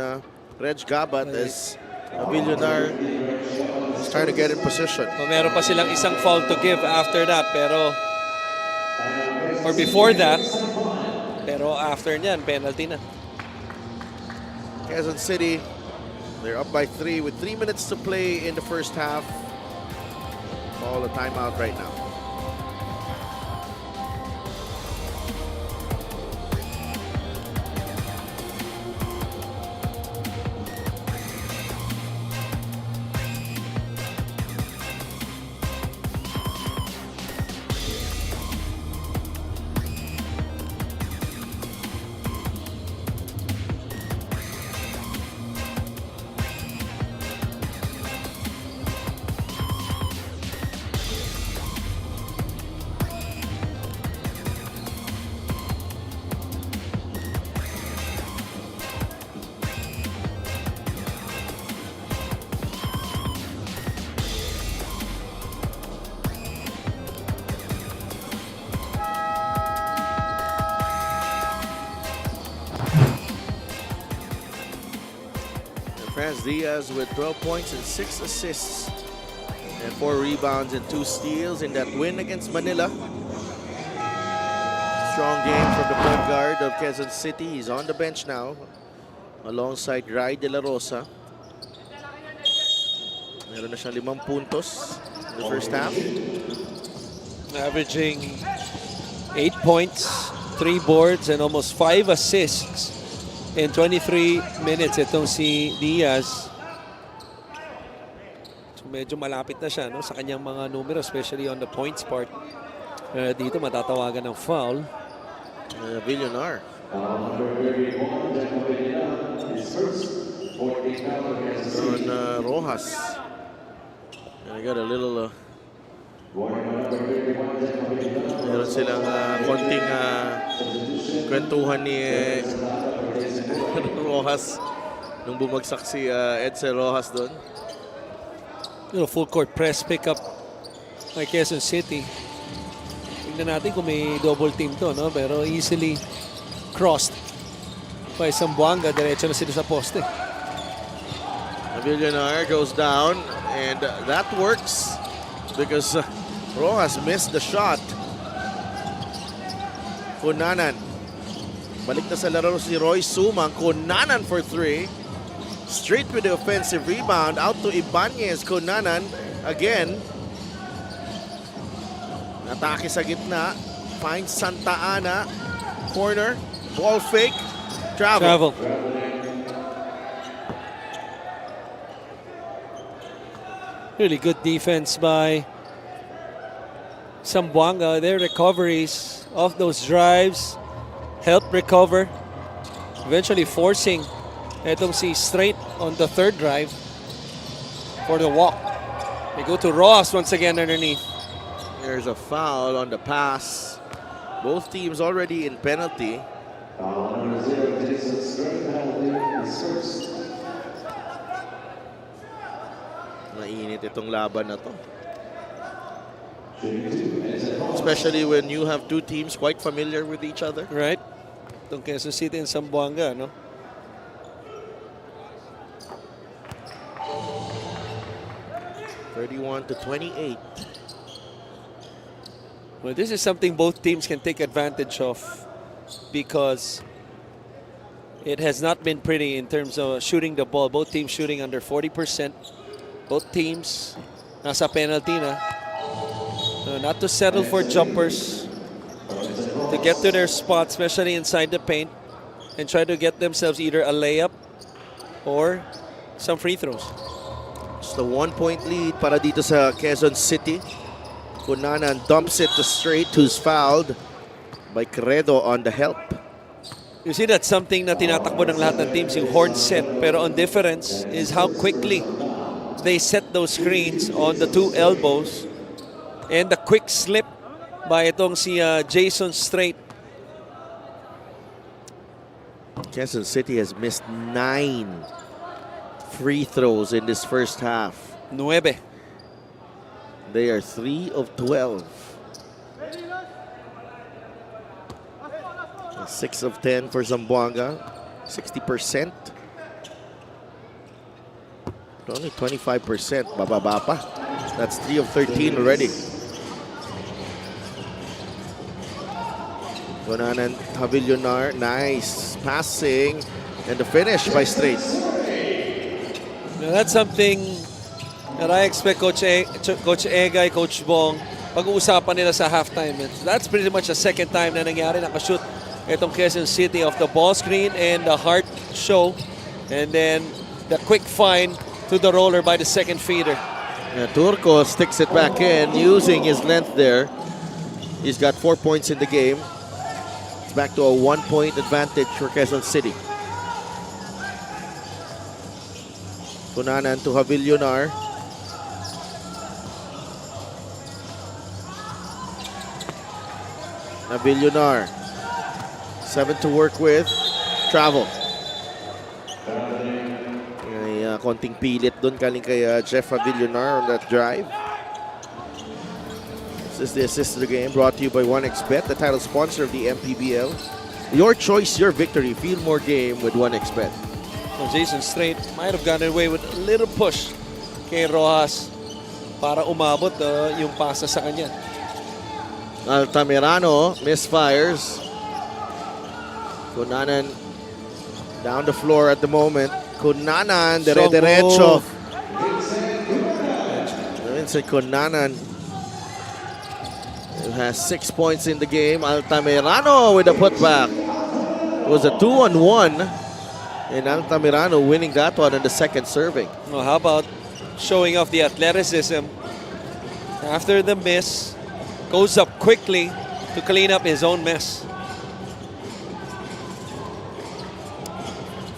Reg Gabat as Havillonar is trying to get in position. Meron pa silang isang foul to give after that, or before that, pero after nyan, penalty na. Quezon City, they're up by 3 with 3 minutes to play in the first half. Call a timeout right now. Diaz with 12 points and 6 assists. And 4 rebounds and 2 steals in that win against Manila. Strong game from the point guard of Quezon City. He's on the bench now alongside Rai De La Rosa. Meron na siyang 5 puntos in the first half. Averaging 8 points, 3 boards, and almost 5 assists in 23 minutes. Itong si Diaz. So medyo malapit na siya, no, sa kanyang mga numero, especially on the points part. Dito matatawagan ng foul. Villonar. On Rojas. I got a little meron silang konting kwentuhan ni Rojas nung bumagsak si Edsel Rojas doon. Full court press pickup by Quezon City. Tingnan natin kung may double team to, no? Pero easily crossed by Zamboanga. Diretso na sila sa poste. Villonar goes down and that works because Rojas missed the shot. Kunanan. Balik na sa laro si Roy Sumang. Kunanan for 3. Straight with the offensive rebound. Out to Ibanez. Kunanan again. Atake sa gitna. Finds Santa Ana. Corner. Ball fake. Travel. Really good defense by Zamboanga. Their recoveries off those drives help recover. Eventually forcing itong si Straight on the third drive for the walk. They go to Ross once again underneath. There's a foul on the pass. Both teams already in penalty. Mainit itong laban na to. Especially when you have two teams quite familiar with each other. Right. Itong Quezon City and Zamboanga, no? (31-28). Well, this is something both teams can take advantage of because it has not been pretty in terms of shooting the ball. Both teams shooting under 40%. Both teams nasa penalty na. Not to settle for jumpers. To get to their spot, especially inside the paint, and try to get themselves either a layup or some free throws. Just a 1-point lead para dito sa Quezon City. Kunanan dumps it to Straight, who's fouled by Credo on the help. You see, that's something na tinatakbo ng lahat ng teams, yung horn set. Pero on difference is how quickly they set those screens on the two elbows and the quick slip by itong si Jason Straight. Quezon City has missed 9 free throws in this first half. 9. They are 3 of 12. 6 of 10 for Zamboanga. 60%. But only 25%. Bababa pa. That's 3 of 13 already. Kunanan Villonar. Nice passing. And the finish by Straight. Now that's something that I expect Coach Egay, Coach Bong, pag-uusapan nila sa halftime. That's pretty much the second time na nangyari. Nakashoot itong Quezon City off the ball screen and the hard show. And then the quick find to the roller by the second feeder. Turco sticks it back in using his length there. He's got 4 points in the game. It's back to a 1-point advantage for Quezon City. Kunanan to Villonar. Villonar. 7 to work with. Travel. May konting pilit doon kaling kay Jeff Villonar on that drive. This is the assist of the game brought to you by 1xBet, the title sponsor of the MPBL. Your choice, your victory. Feel more game with 1xBet. So Jason Strait might have gotten away with a little push kay Rojas para umabot yung pasa sa kanya. Altamirano misfires. Cunanan down the floor at the moment. Cunanan, dire-derecho. Vincent Cunanan has 6 points in the game. Altamirano with a putback. It was a 2-on-1. And Altamirano winning that one in the second serving. Well, how about showing off the athleticism? After the miss, goes up quickly to clean up his own mess.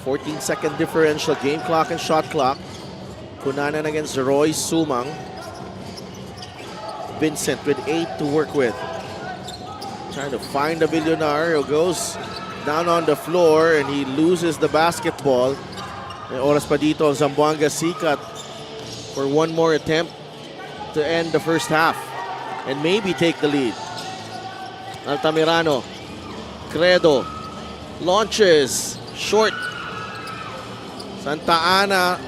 14-second differential, game clock and shot clock. Cunanan against Roy Sumang. Vincent with 8 to work with. Trying to find a Villonar who goes down on the floor and he loses the basketball. May oras pa dito ang Zamboanga Sikat for one more attempt to end the first half and maybe take the lead. Altamirano, Credo, launches, short. Santa Ana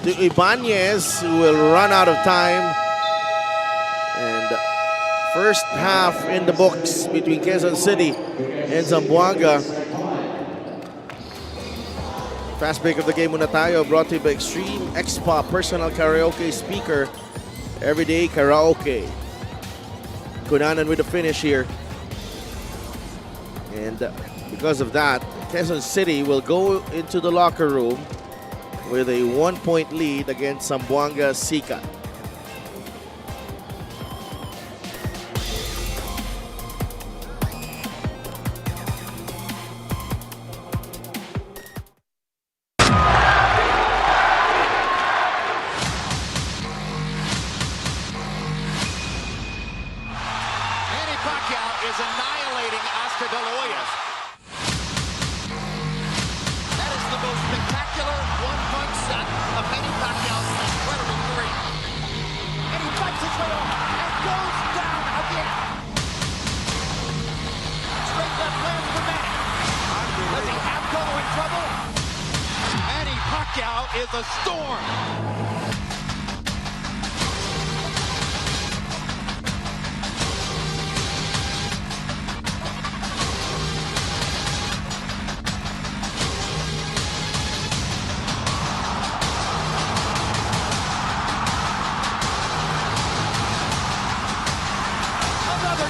to Ibanez, who will run out of time. And first half in the books between Quezon City and Zamboanga. Fast break of the game muna tayo, brought to you by Extreme X-Pop Personal Karaoke Speaker. Everyday Karaoke. Cunanan with the finish here. And because of that, Quezon City will go into the locker room with a 1-point lead against Zamboanga Sikat. Is annihilating Oscar De La Hoya. That is the most spectacular one-punch shot of Manny Pacquiao's incredible career. And he fights his way off and goes down again. Straight left lands for Manny. Does he have Cotto in trouble? Manny Pacquiao is a storm.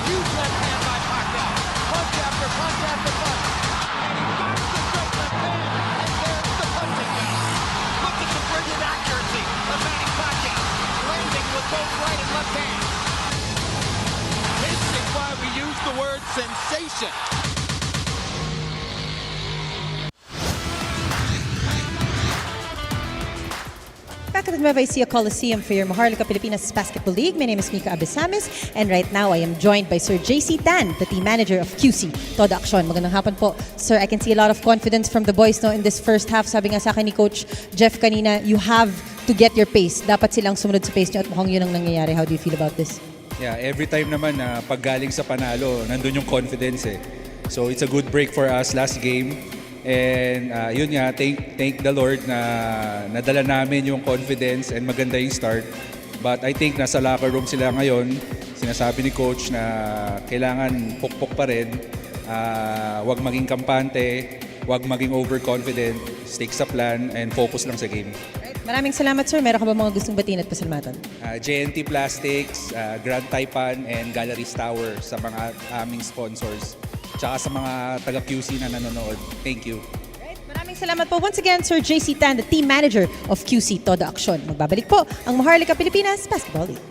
Huge left hand by Pacquiao. Punch after punch after punch. And he backs the straight left hand. And there's the punching down. Look at the brilliant accuracy of Manny Pacquiao. Landing with both right and left hands. This is why we use the word sensation. Back at the Nueva Ecija Coliseum for your Maharlika Pilipinas Basketball League. My name is Mika Abesamis, and right now I am joined by Sir JC Tan, the team manager of QC Todo Action. Magandang hapon po. Sir, I can see a lot of confidence from the boys in this first half. Sabi nga sa akin ni Coach Jeff kanina, you have to get your pace. Dapat silang sumunod sa pace nyo at mukhang yun ang nangyayari. How do you feel about this? Yeah, every time naman na paggaling sa panalo, nandun yung confidence eh. So it's a good break for us last game. And yun nga, thank the Lord na nadala namin yung confidence and maganda yung start. But I think nasa locker room sila ngayon. Sinasabi ni Coach na kailangan pukpok pa rin. Wag maging kampante, wag maging overconfident, stick sa plan, and focus lang sa game. Maraming salamat, sir. Meron ka ba mga gustong batiin at pasalamatan? JNT Plastics, Grand Taipan, and Galleries Tower sa mga aming sponsors. Tsaka sa mga taga-QC na nanonood. Thank you. Maraming salamat po. Once again, Sir JC Tan, the team manager of QC Todo Action. Magbabalik po ang Maharlika Pilipinas Basketball League.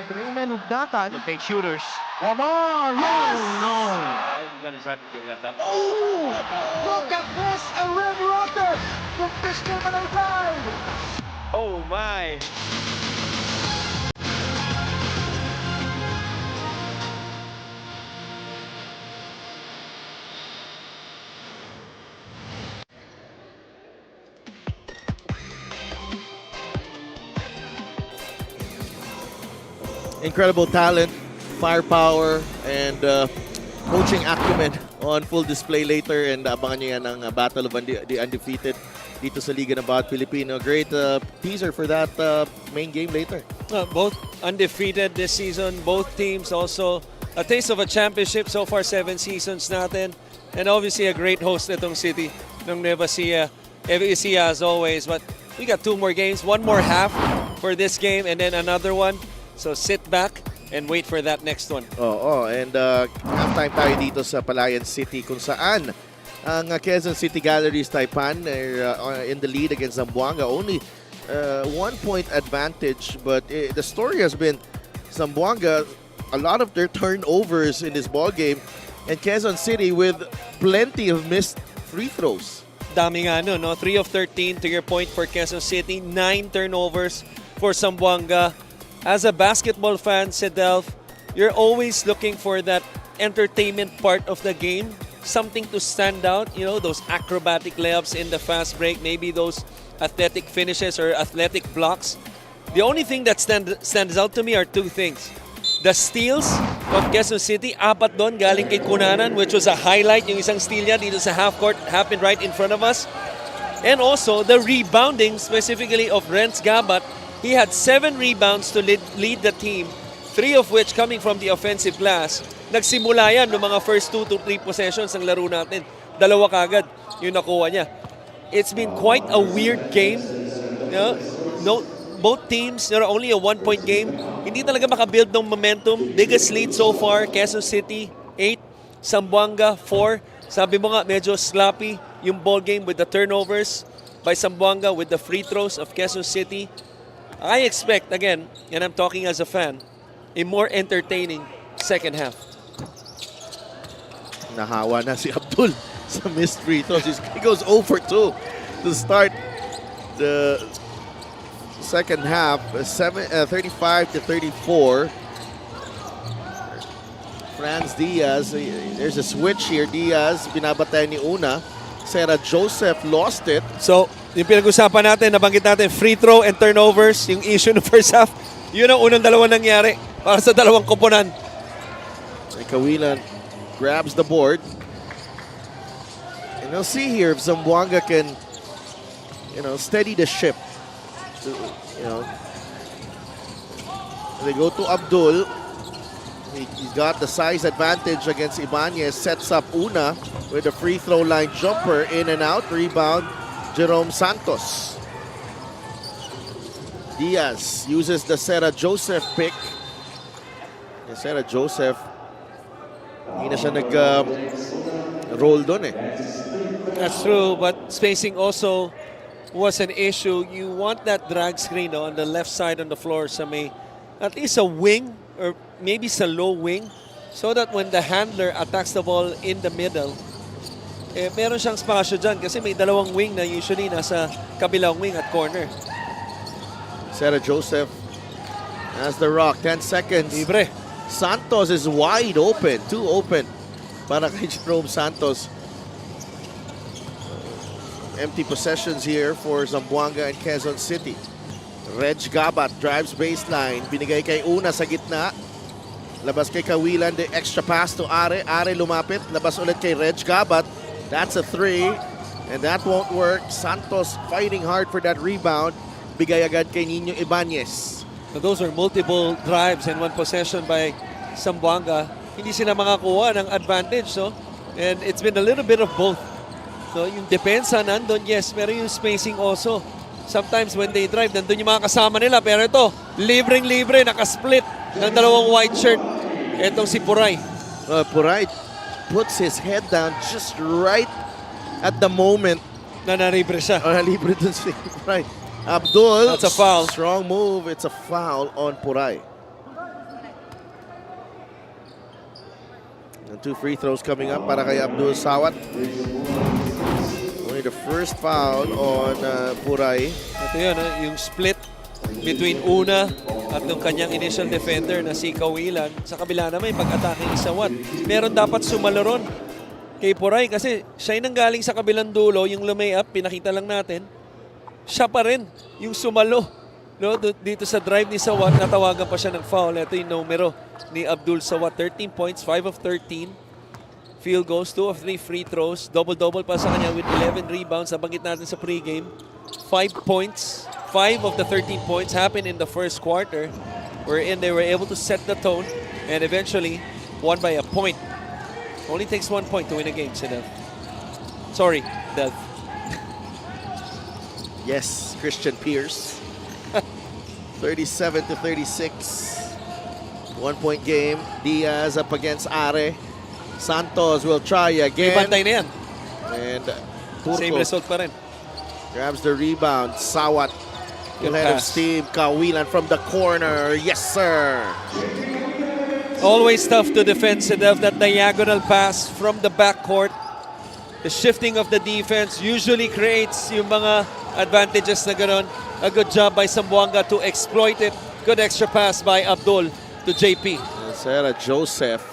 Three men of data. The big shooters. Lamar, yes! No. I'm gonna try to get that. Oh! Look at this! A red rocket from Cristiano Ronaldo. Oh my! Incredible talent, firepower, and coaching acumen on full display later. And abangan nyo yan ang Battle of the Undefeated dito sa Liga ng Bawat Pilipino. Great teaser for that main game later. Both undefeated this season. Both teams also a taste of a championship so far, 7 seasons natin. And obviously a great host itong city ng Nueva Ecija as always. But we got 2 more games, 1 more half for this game and then another one. So sit back and wait for that next one. And halftime tayo dito sa Palayan City kung saan ang Quezon City Galleries Taipan are in the lead against Zamboanga. Only 1 point advantage, but the story has been Zamboanga, a lot of their turnovers in this ball game, and Quezon City with plenty of missed free throws. Dami nga no? 3 of 13 to your point for Quezon City, 9 turnovers for Zamboanga. As a basketball fan, Sedelf, you're always looking for that entertainment part of the game, something to stand out, you know, those acrobatic layups in the fast break, maybe those athletic finishes or athletic blocks. The only thing that stands out to me are 2 things. The steals of Quezon City, 4 doon galing kay Cunanan, which was a highlight. Yung isang steal niya dito sa half court happened right in front of us. And also the rebounding, specifically of Renz Gabat. He had 7 rebounds to lead the team, 3 of which coming from the offensive glass. Nagsimula yan ng mga first 2 to 3 possessions ng laro natin. 2 kagad yung nakuha niya. It's been quite a weird game. You know? both teams, only a 1-point game. Hindi talaga makabuild ng momentum. Biggest lead so far, Quezon City, 8. Zamboanga, 4. Sabi mo nga, medyo sloppy yung ball game with the turnovers by Zamboanga with the free throws of Quezon City. I expect, again, and I'm talking as a fan, a more entertaining second half. Nahawa na si Abdul sa missed free throws. He goes 0 for 2 to start the second half. 35 to 34. Franz Diaz, there's a switch here. Diaz, binabatay ni Una. Sarah Joseph lost it. So, yung pinag-usapan natin, nabanggit natin, free throw and turnovers, yung issue ng first half, yun ang unang dalawa nangyari para sa dalawang koponan. Kawilan grabs the board. And we'll see here if Zamboanga can, steady the ship. They go to Abdul. He's got the size advantage against Ibanez. Sets up Una with a free throw line jumper. In and out. Rebound, Jerome Santos. Diaz uses the Sarah Joseph pick. And Sarah Joseph, hindi na siya nag-roll doon eh. That's true, but spacing also was an issue. You want that drag screen on the left side on the floor sa may at least a wing or maybe sa low wing so that when the handler attacks the ball in the middle, meron siyang spasyo dyan kasi may dalawang wing na usually nasa kabilang wing at corner. Sarah Joseph has the rock. 10 seconds. Libre. Santos is wide open. Too open para kay Jerome Santos. Empty possessions here for Zamboanga and Quezon City. Reg Gabat drives baseline. Binigay kay Una sa gitna. Labas kay Kawilan. The extra pass to Are. Are lumapit. Labas ulit kay Reg Gabat. That's a 3. And that won't work. Santos fighting hard for that rebound. Bigay agad kay Nino Ibanez. So those are multiple drives and one possession by Zamboanga. Hindi sila makakuha ng advantage, so? And it's been a little bit of both. So yung depensa nandun, yes, pero yung spacing also. Sometimes when they drive, nandun yung mga kasama nila. Pero ito, libreng-libre, nakasplit ng dalawang white shirt. Itong si Puray. Puray puts his head down just right at the moment. Na naribre siya. Libre dun si Puray. Abdul, that's a foul. Strong move. It's a foul on Puray. And 2 free throws coming up para kay Abdul Sawat. Only the first foul on Puray. Ito yun, yung split between Una at yung kanyang initial defender na si Kawilan. Sa kabila naman, pag-atake ni Sawat. Meron dapat sumalaron kay Puray kasi siya yung nanggaling sa kabilang dulo, yung lumay-up, pinakita lang natin. Siya pa rin yung sumalo. No? Dito sa drive ni Sawat, natawagan pa siya ng foul. Ito yung numero ni Abdul Sawat. 13 points, 5 of 13. Field goals, 2 of 3 free throws. Double-double pa sa kanya with 11 rebounds. Nabanggit natin sa pregame. 5 points. 5 of the 13 points happened in the first quarter, wherein they were able to set the tone and eventually won by a point. Only takes 1 point to win a game, Dev. Sorry, Dev. Yes, Christian Pierce. 37 to 36. 1 point game. Diaz up against Are. Santos will try again. Ibantay na yan. And Same Turco result pa rin. grabs the rebound. Sawat will head of pass. steam. Kawilan from the corner. Yes, sir. Always tough to defend, Dev, that diagonal pass from the backcourt. The shifting of the defense usually creates yung mga advantages na gano'n. A good job by Zamboanga to exploit it. Good extra pass by Abdul to JP. Sarah Joseph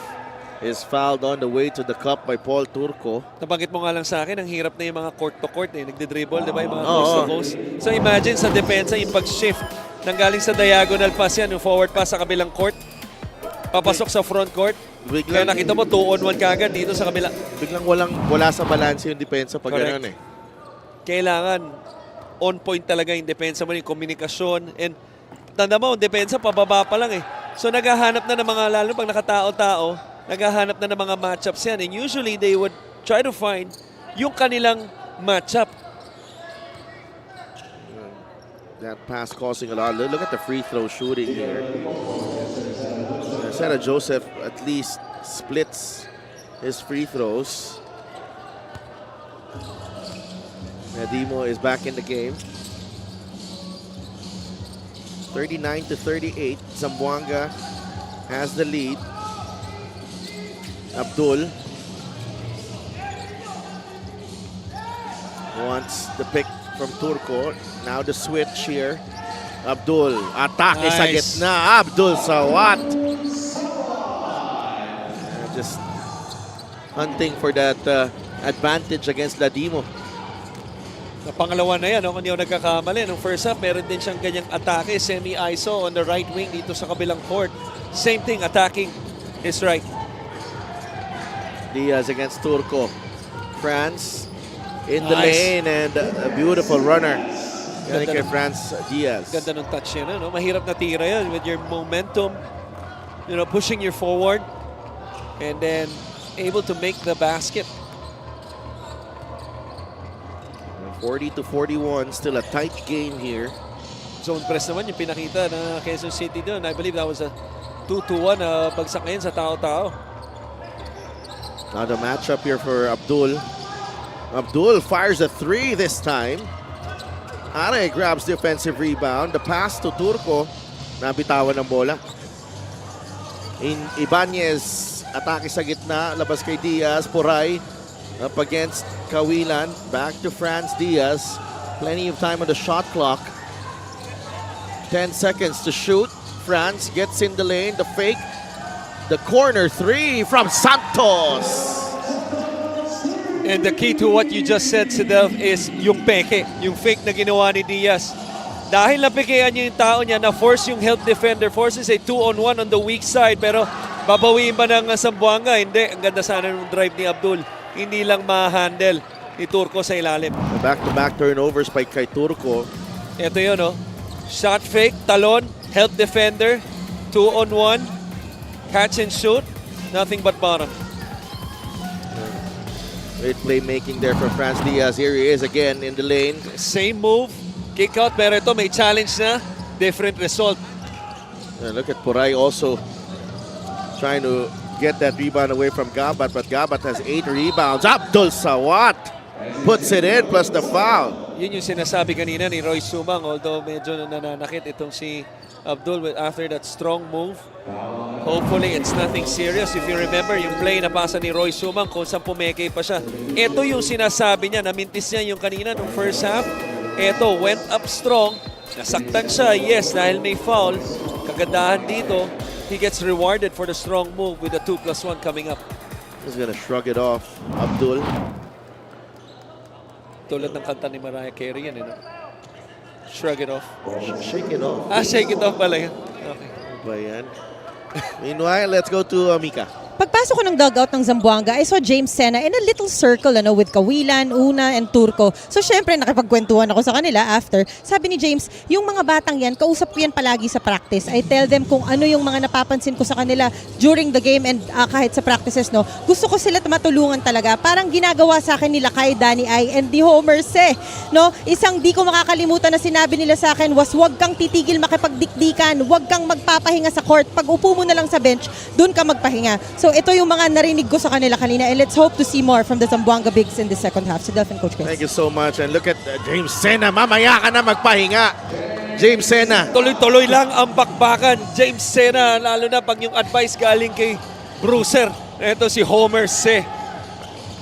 is fouled on the way to the cup by Paul Turco. Nabanggit mo nga lang sa akin, ang hirap na yung mga court-to-court eh. Nagdi-dribble, di ba? Yung mga coast-to-coast. So imagine sa depensa, yung pag-shift nang galing sa diagonal pass yan, yung forward pass sa kabilang court. Papasok sa front court. Kaya nakita mo, 2-on-1 kagad dito sa kabila. Biglang wala sa balance yung depensa pag gano'n eh. Kailangan on point talaga yung depensa mo, yung komunikasyon. And tanda mo, depensa pababa pa lang eh. So naghahanap na ng mga, lalo pag nakatao-tao, naghahanap na ng mga matchups yan. And usually they would try to find yung kanilang matchup. That pass causing a lot. Look at the free throw shooting here. Sarah Joseph at least splits his free throws. Nadimo is back in the game. 39-38. Zamboanga has the lead. Abdul wants the pick from Turco. Now the switch here. Abdul, atake sa Nice. gitna. Abdul Sawat. Just hunting for that advantage against Ladimo. Sa pangalawa na yan, kung hindi ako nagkakamali, nung first half, meron din siyang ganyang atake, semi-ISO on the right wing dito sa kabilang court. Same thing, attacking his right. Diaz against Turco. France in the Nice. lane and a beautiful runner. Galing Ganda kay ng- France Diaz. Ganda ng touch yan, ano? Mahirap na tira yan with your momentum, pushing you forward and then able to make the basket. 40-41, still a tight game here. Zone press naman yung pinakita na Quezon City doon. I believe that was a 2-1 na bagsak ngayon sa tao-tao. Now the matchup here for Abdul. Abdul fires a three this time. Are grabs the offensive rebound. The pass to Turco. Nabitawan ng bola. Ibanez, atake sa gitna. Labas kay Diaz. Poray up against Kawilan. Back to France Diaz. Plenty of time on the shot clock. 10 seconds to shoot. France gets in the lane. The fake. The corner three from Santos. And the key to what you just said, Sidel, is yung peke, yung fake na ginawa ni Diaz. Dahil napekean niya yung tao niya, na-force yung help defender, forces a 2-on-1 on the weak side, pero babawiin ba ng Zamboanga? Hindi. Ang ganda sana ng drive ni Abdul. Hindi lang ma-handle ni Turco sa ilalim. Back-to-back turnovers by kay Turco. Ito yun, shot fake, talon, help defender, 2-on-1, catch and shoot, nothing but bottom. Great playmaking there from France Diaz. Here he is again in the lane. Same move, kick out, pero ito may challenge na, different result. And look at Poray also trying to get that rebound away from Gabat, but Gabat has 8 rebounds. Abdul Sawat puts it in plus the foul. Yun yung sinasabi kanina ni Roy Sumang, although medyo nananakit itong si Abdul after that strong move. Hopefully, it's nothing serious. If you remember, yung play na pasa ni Roy Sumang, kung saan pumeke pa siya. Ito yung sinasabi niya, namintis niya yung kanina nung first half. Ito, went up strong. Nasaktan siya, yes, dahil may foul. Kagandahan dito, he gets rewarded for the strong move with the 2+1 coming up. He's gonna shrug it off. Abdul. Tulad ng kanta ni Mariah Carey yan, Shrug it off. Shake it off. Shake it off pala yun. Okay. Ba yan? Meanwhile, let's go to Mika. Pagpasok ko ng dugout ng Zamboanga, I saw James Sena in a little circle with Kawilan, Una, and Turco. So syempre, nakipagkwentuhan ako sa kanila after. Sabi ni James, yung mga batang yan, kausap ko yan palagi sa practice. I tell them kung ano yung mga napapansin ko sa kanila during the game and kahit sa practices. Gusto ko sila matulungan talaga. Parang ginagawa sa akin nila kay Danny I and the Homers Isang di ko makakalimutan na sinabi nila sa akin was huwag kang titigil makipagdikdikan, huwag kang magpapahinga sa court. Pag upo mo na lang sa bench, dun ka magpahinga. So ito yung mga narinig ko sa kanila kanina and let's hope to see more from the Zamboanga Bigs in the second half. So Delphin, Coach Chris. Thank you so much. And look at James Sena. Mamaya ka na magpahinga. James Sena. Tuloy-tuloy lang ang bakbakan. James Sena, lalo na pag yung advice galing kay Bruiser. Ito si Homer C.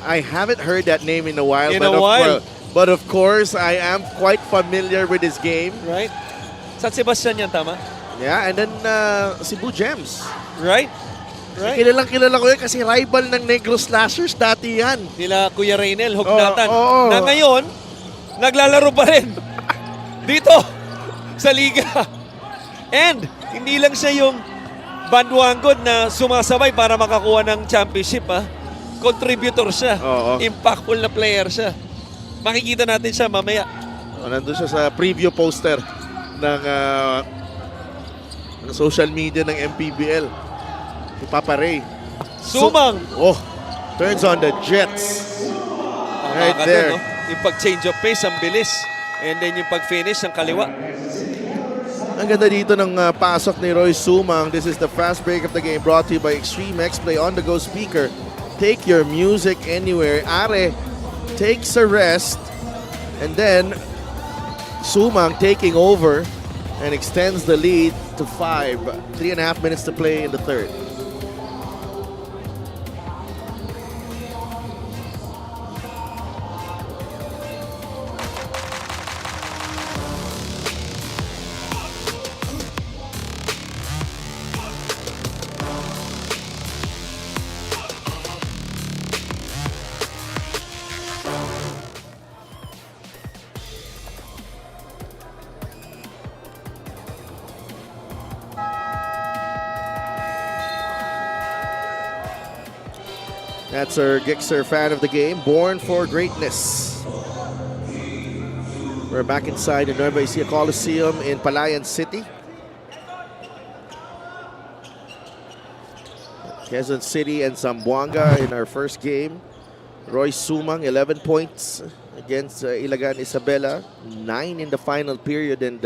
I haven't heard that name in a while. But of course, I am quite familiar with his game. Right? San Sebastian yan, tama? Yeah, and then Cebu Gems. Right? Kilala ko yan kasi rival ng Negro Slashers dati yan. Nila Kuya Reynel, Hugnatan. Oo. Na ngayon, naglalaro pa rin. Dito, sa liga. And, hindi lang siya yung bandwagon na sumasabay para makakuha ng championship. Contributor siya. Oo. Impactful na player siya. Makikita natin siya mamaya. Nandun siya sa preview poster ng social media ng MPBL. Si Papa Ray. Sumang! Turns on the Jets. Right Tama ka there. dun, Yung pag-change of pace, ang bilis. And then yung pag-finish ng kaliwa. Ang ganda dito ng pasok ni Roy Sumang. This is the fast break of the game brought to you by Extreme X Play on-the-go speaker. Take your music anywhere. Are takes a rest, and then Sumang taking over and extends the lead to 5. 3.5 minutes to play in the third. That's our Gixxer fan of the game, born for greatness. We're back inside the Nueva Ecija Coliseum in Palayan City. Quezon City and Zamboanga in our first game. Roy Sumang, 11 points against Ilagan Isabela, 9 in the final period, and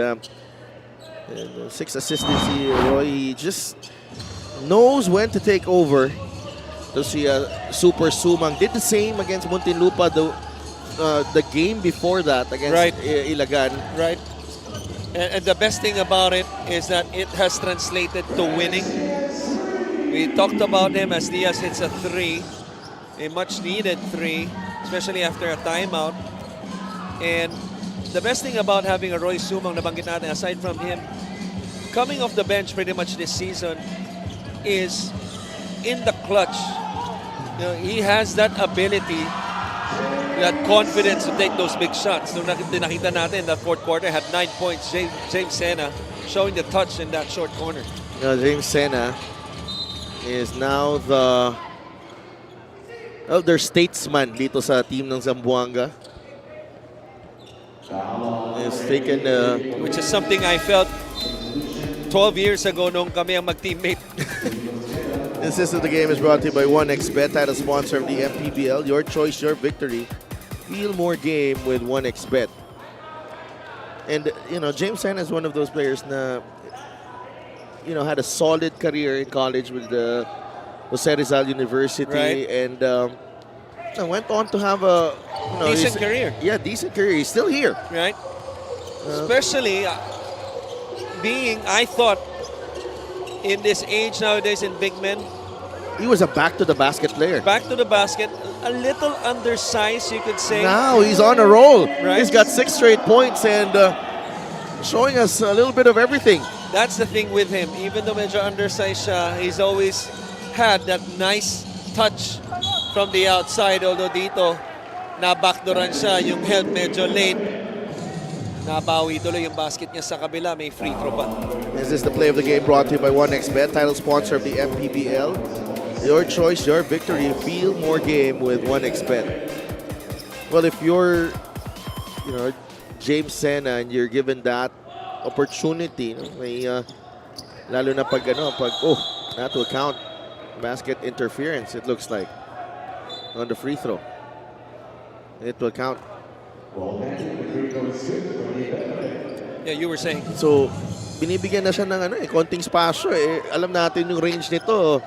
6 assists. Roy just knows when to take over. To see Super Sumang did the same against Muntinlupa the game before that against Ilagan. Right. And the best thing about it is that it has translated to winning. We talked about him as Diaz hits a 3, a much needed 3, especially after a timeout. And the best thing about having a Roy Sumang, nabanggit natin, aside from him coming off the bench pretty much this season, is in the clutch. You know, he has that ability, that confidence to take those big shots. Nung nakita natin in the fourth quarter, had 9 points. James Sena showing the touch in that short corner. James Sena is now the elder statesman dito sa team ng Zamboanga. He's taken which is something I felt 12 years ago nung kami ang mag-teammate. This is the game is brought to you by 1xBet, title sponsor of the MPBL. Your choice, your victory. Feel more game with 1xBet. And you know, James Sena is one of those players na, you know, had a solid career in college with the Jose Rizal University, and went on to have a decent career. Yeah, decent career. He's still here, right? Especially being, I thought, in this age nowadays in big men, he was a back-to-the-basket player. Back to the basket, a little undersized, you could say. Now he's on a roll. Right. He's got 6 straight points and showing us a little bit of everything. That's the thing with him. Even though medyo undersized siya, he's always had that nice touch from the outside. Although dito, na-backdooran siya, yung help medyo late. Nabawi tuloy yung basket niya sa kabila. May free throw pa. This is the play of the game brought to you by 1xBet, title sponsor of the MPBL. Your choice, your victory. Feel more game with 1xBet. Well, if you're, you know, James Sena and you're given that opportunity, may lalo na pag not to account basket interference, it looks like on the free throw. It to account. Yeah, you were saying. So, binibigyan na siya ng konting spasyo. Alam natin yung range nito,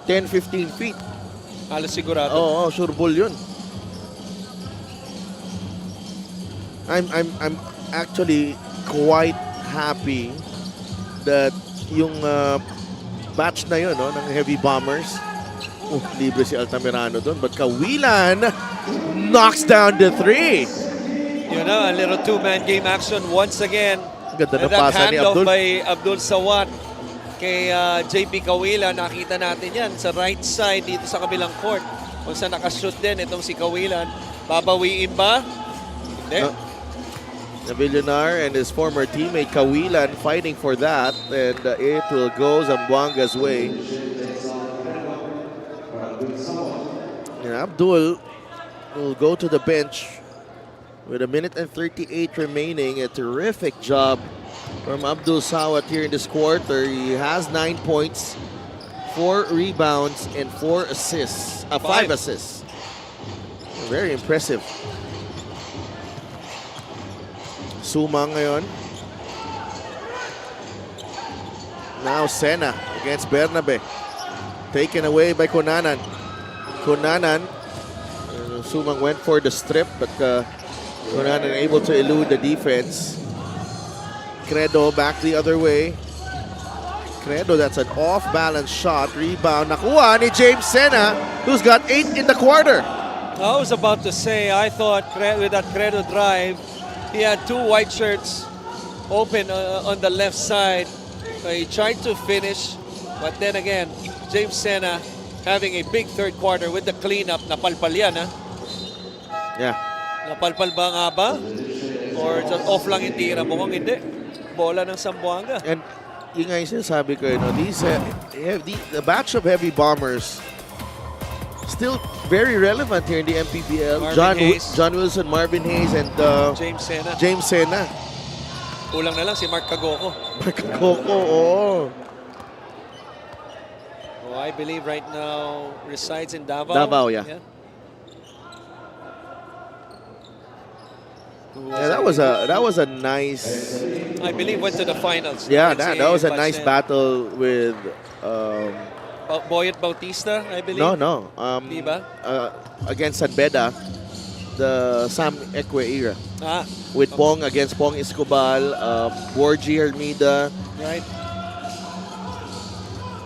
10-15 feet. Halos sigurado. Oo, sure ball yun. I'm actually quite happy that yung batch na yun, ng Heavy Bombers. Libre si Altamirano doon. But Kawilan knocks down the 3. You know, a little two-man game action once again. Ganda na And that pasa ni handoff Abdul. by Abdul Sawat kay JP Kawila. Nakita natin yan sa right side dito sa kabilang court. Kung saan nakashoot din itong si Kawilan. Babawiin ba? Hindi. The Villanar and his former teammate Kawilan fighting for that, and it will go Zamboanga's way. And Abdul will go to the bench with 1:38 remaining. A terrific job from Abdul Sawat here in this quarter. He has 9 points, 4 rebounds, and 4 assists. 5 assists. Very impressive. Sumang ngayon. Now Sena against Bernabe. Taken away by Kunanan. Kunanan. Sumang went for the strip, but Kunanan able to elude the defense. Credo back the other way. Credo, that's an off-balance shot. Rebound. Nakuha ni James Sena, who's got 8 in the quarter. I was about to say, I thought with that Credo drive, he had 2 white shirts open on the left side. He tried to finish, but then again, James Sena having a big third quarter with the cleanup. Napalpal yan, ha? Yeah. Napalpal ba nga ba? Or just off lang yung tira? Mukhang hindi. Bola ng Zamboanga. And yung nga yung sinasabi ko, the batch of heavy bombers still very relevant here in the MPBL. John Wilson, Marvin Hayes, and James Sena. Sena. Kulang na lang si Mark Kagoko. Mark Kagoko, oo. Oh, I believe right now resides in Davao. Davao, yeah. Yeah, that was a nice. I believe went to the finals. Yeah, that was a nice battle with. Boyet Bautista, I believe. No. Diba? Against Sanbeda, the Sam Ekwe era. With Pong against Pong Escobal, Borgie Hermida. Right.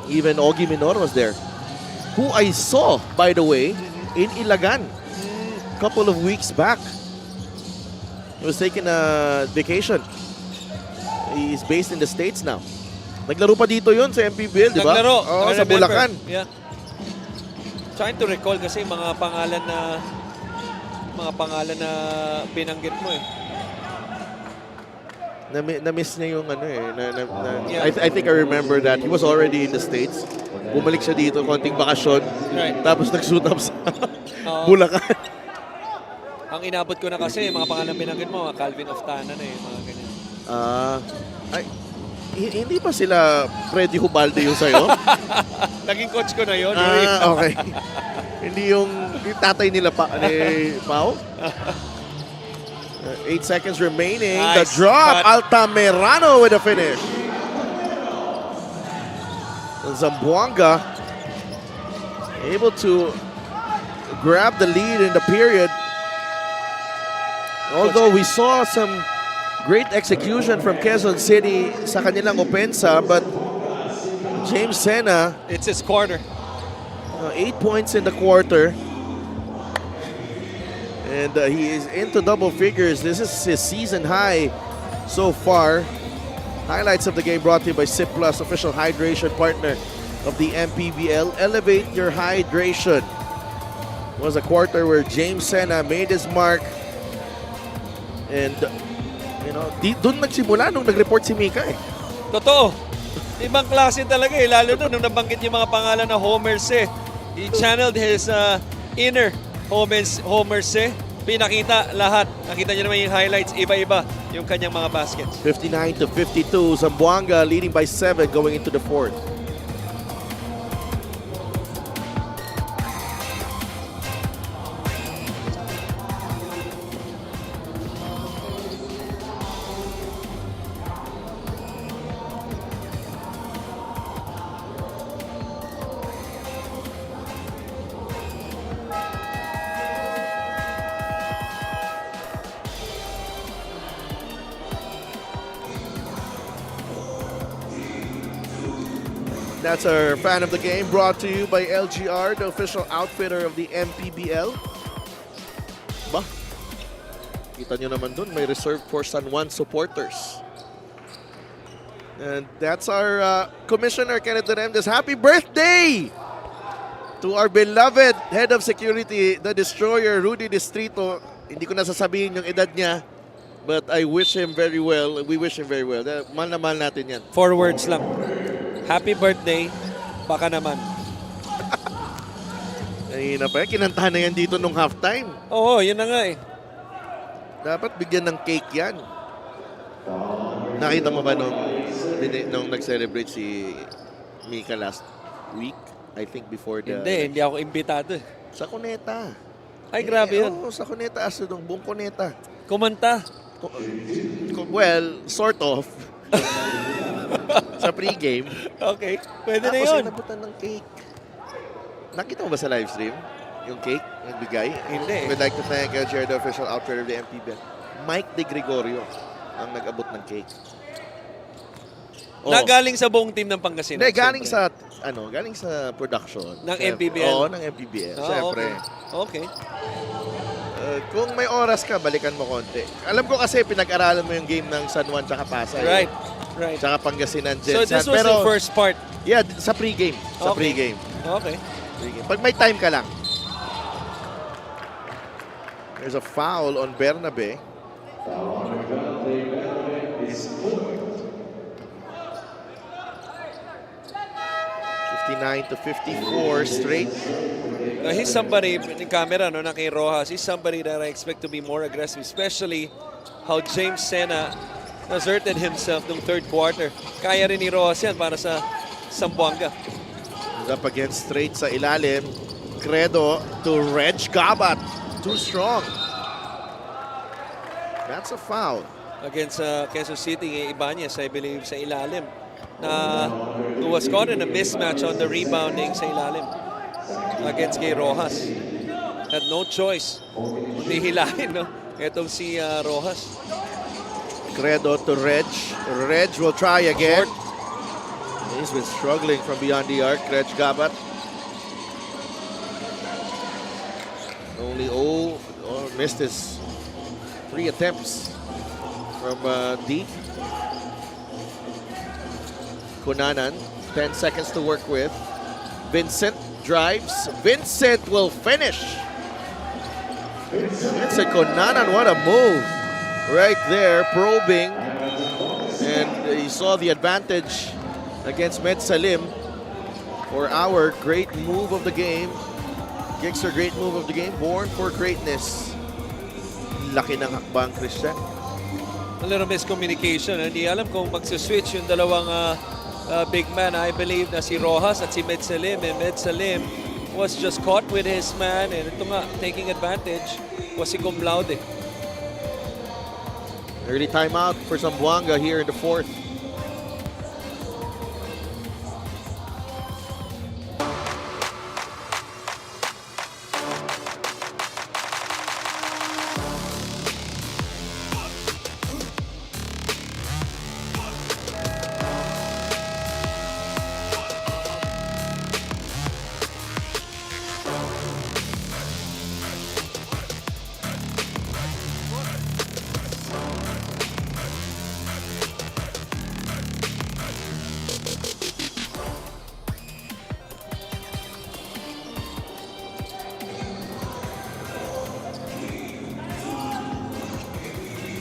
Even Ogie Minor was there, who I saw, by the way, in Ilagan a couple of weeks back. He was taking a vacation. He's based in the States now. Naglaro pa dito yun sa MPBL, di ba? Naglaro. Oh, sa Bulacan. Yeah. Trying to recall kasi mga pangalan na binanggit mo eh. Na-miss niya yung ano eh. I think I remember that. He was already in the States. Bumalik siya dito, konting bakasyon. Right. Tapos nag-suit up sa Bulacan. Ang inabot ko na kasi, mga pangalan binanggit mo, mga Calvin Oftana na eh, mga ganyan. Hindi pa sila Freddy Hubalde yung sa'yo? Naging coach ko na yun. Okay. Hindi yung tatay nila ni Pao? 8 seconds remaining. Nice. The drop. Altamirano with the finish. Zamboanga able to grab the lead in the period. Although we saw some great execution from Quezon City sa kanilang opensa, but James Sena, it's his quarter. 8 points in the quarter. And he is into double figures. This is his season high so far. Highlights of the game brought to you by Sip Plus, official hydration partner of the MPBL. Elevate your hydration. It was a quarter where James Sena made his mark. And, doon nagsimula nung nag-report si Mika eh. Totoo. Ibang klase talaga eh. Lalo nung nabanggit yung mga pangalan na Homers eh. He channeled his inner Homers eh. Pinakita lahat. Nakita niyo naman yung highlights. Iba-iba yung kanyang mga baskets. 59-52. Zamboanga leading by 7 going into the fourth. That's our fan of the game, brought to you by LGR, the official outfitter of the MPBL. Ba? Kita nyo naman dun, may reserved for San Juan supporters. And that's our Commissioner Kenneth Duremdes. Happy birthday to our beloved head of security, the destroyer, Rudy Distrito. Hindi ko nasasabihin yung edad niya, but I wish him very well. We wish him very well. Mahal na mahal natin yan. 4 words lang. Happy birthday, baka naman. Kanina pa kinantahan na yan dito nung halftime. Oo, yun na nga eh. Dapat bigyan ng cake yan. Nakita mo ba nung nag-celebrate si Mika last week? I think before the... Hindi ako imbitado eh. Sa Cuneta. Ay, grabe yun. Oo, sa Cuneta. Asudong buong Cuneta. Kumanta. Well, sort of. Sa pre-game. Okay, pwede na Tapos yun. inabutan ng cake. Nakita mo ba sa live stream? Yung cake, yung bigay? Hindi. We'd like to thank Chair, the official outfitter of the MPBL. Mike De Gregorio ang nag-abot ng cake. Na galing sa buong team ng Pangasinan. Hindi, galing siyempre. galing sa production. Ng Siyempre. MPBL? Oo, ng MPBL. Siyempre. Okay. Kung may oras ka, balikan mo konti. Alam ko kasi pinag-aralan mo yung game ng San Juan tsaka Pasay. Right. Right. Tsaka Pangasinan, So Jensan. this was the first part. Yeah, sa pre-game. Sa Okay. pre-game. Okay. Pre-game. Pag may time ka lang. There's a foul on Bernabe. 59 to 54 straight. He's somebody, in camera, no, na kay Rojas, he's somebody that I expect to be more aggressive, especially how James Sena asserted himself nung third quarter. Kaya rin ni Rojas yan para sa Zamboanga. Up against straight sa ilalim. Credo to Reg Gabat. Too strong. That's a foul. Against Quezon City, Ibanez, I believe, sa ilalim. Who was caught in a mismatch on the rebounding sa ilalim against kay Rojas. Had no choice. Hindi hilahin, no? Itong si Rojas. Credo to Reg. Reg will try again. He's been struggling from beyond the arc. Reg Gabat. Only missed his 3 attempts from deep. Kunanan, 10 seconds to work with. Vincent drives. Vincent will finish. Vincent Kunanan, what a move. Right there, probing. And he saw the advantage against Med Salim for our great move of the game. Gixer, great move of the game. Born for greatness. Laki ng hakbang, Christian. A little miscommunication. Hindi alam kung magsiswitch yung dalawang big man. I believe na si Rojas at si Med Salim. And Med Salim was just caught with his man. And ito nga, taking advantage was si Cum Laude. Early timeout for Zamboanga here in the fourth.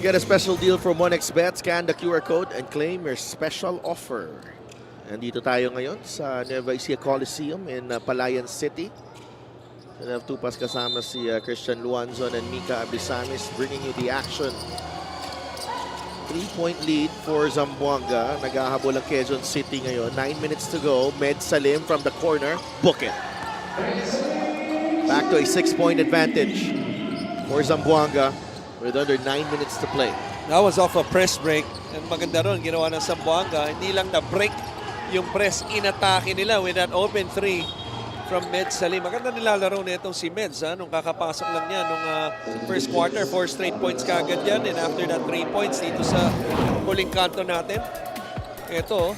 Get a special deal from 1xBet. Scan the QR code and claim your special offer. Nandito tayo ngayon sa Nueva Ecija Coliseum in Palayan City. We have Tupas kasama si Christian Luanzon and Mika Abisamis bringing you the action. 3-point lead for Zamboanga. Naghahabol ang Quezon City ngayon. 9 minutes to go. Med Salim from the corner. Book it. Back to a 6-point advantage for Zamboanga with under 9 minutes to play. That was off a press break. And maganda ron, ginawa ng Zamboanga. Hindi lang na-break yung press, inatake nila with that open 3 from Med Salim. Maganda nilalaro nitong si Meds nung kakapasok lang niya nung first quarter. 4 straight points kagad yan. And after that 3 points dito sa huling kanto natin. Ito,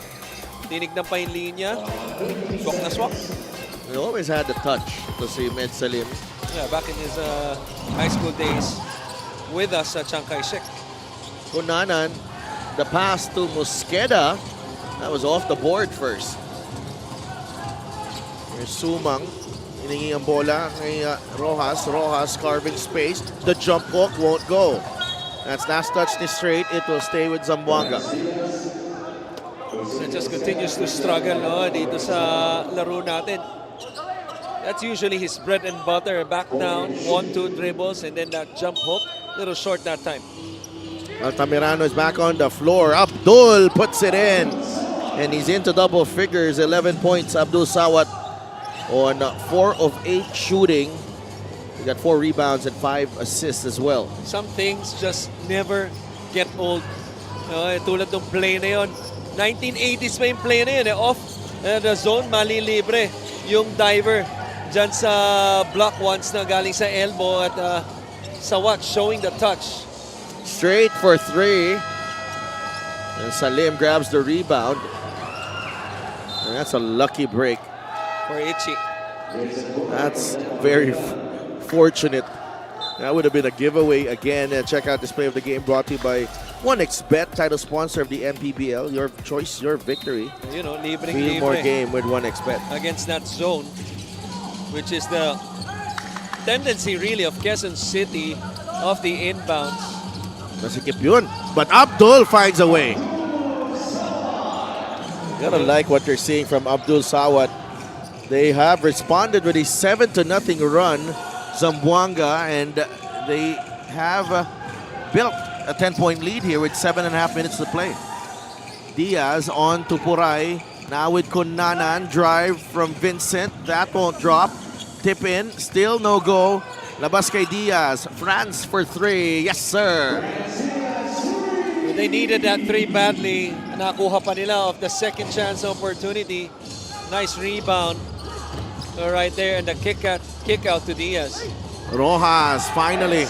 tinignan pa yung linya. Swak na swak. He always had the touch to si Med Salim. Yeah, back in his high school days with us sa Chiang Kai-shek. Kunanan, the pass to Mosqueda. That was off the board first. Here's Sumang. Hiningi ang bola kay Rojas. Rojas carving space. The jump hook won't go. That's last touch ni straight. It will stay with Zamboanga. It just continues to struggle dito sa laro natin. That's usually his bread and butter. Back down, 1-2 dribbles, and then that jump hook. Little short that time. Altamirano is back on the floor. Abdul puts it in. And he's into double figures. 11 points, Abdul Sawat on 4 of 8 shooting. He got 4 rebounds and 5 assists as well. Some things just never get old. Tulad ng play na yon. 1980s pa yung play na yun. Off the zone, malilibre yung diver dyan sa block once na galing sa elbow at sa watch showing the touch. Straight for three. And Salim grabs the rebound. And that's a lucky break. For Ichi. That's very fortunate. That would have been a giveaway again. And check out this play of the game brought to you by 1xBet, title sponsor of the MPBL. Your choice, your victory. You know, libreng Feel more game with 1xBet. against that zone, which is the tendency really of Quezon City of the inbounds. Nasikip yun. But Abdul finds a way. Gotta like what you're seeing from Abdul Sawat. They have responded with a 7-0 run, Zamboanga, and they have built a 10-point lead here with 7.5 minutes to play. Diaz on to Puray. Now with Kunanan. Drive from Vincent. That won't drop. Tip in. Still no go. Labas kay Diaz. France for three. Yes, sir. They needed that three badly. Nakuha pa nila of the second chance opportunity. Nice rebound right there, and the kick out to Diaz. Rojas finally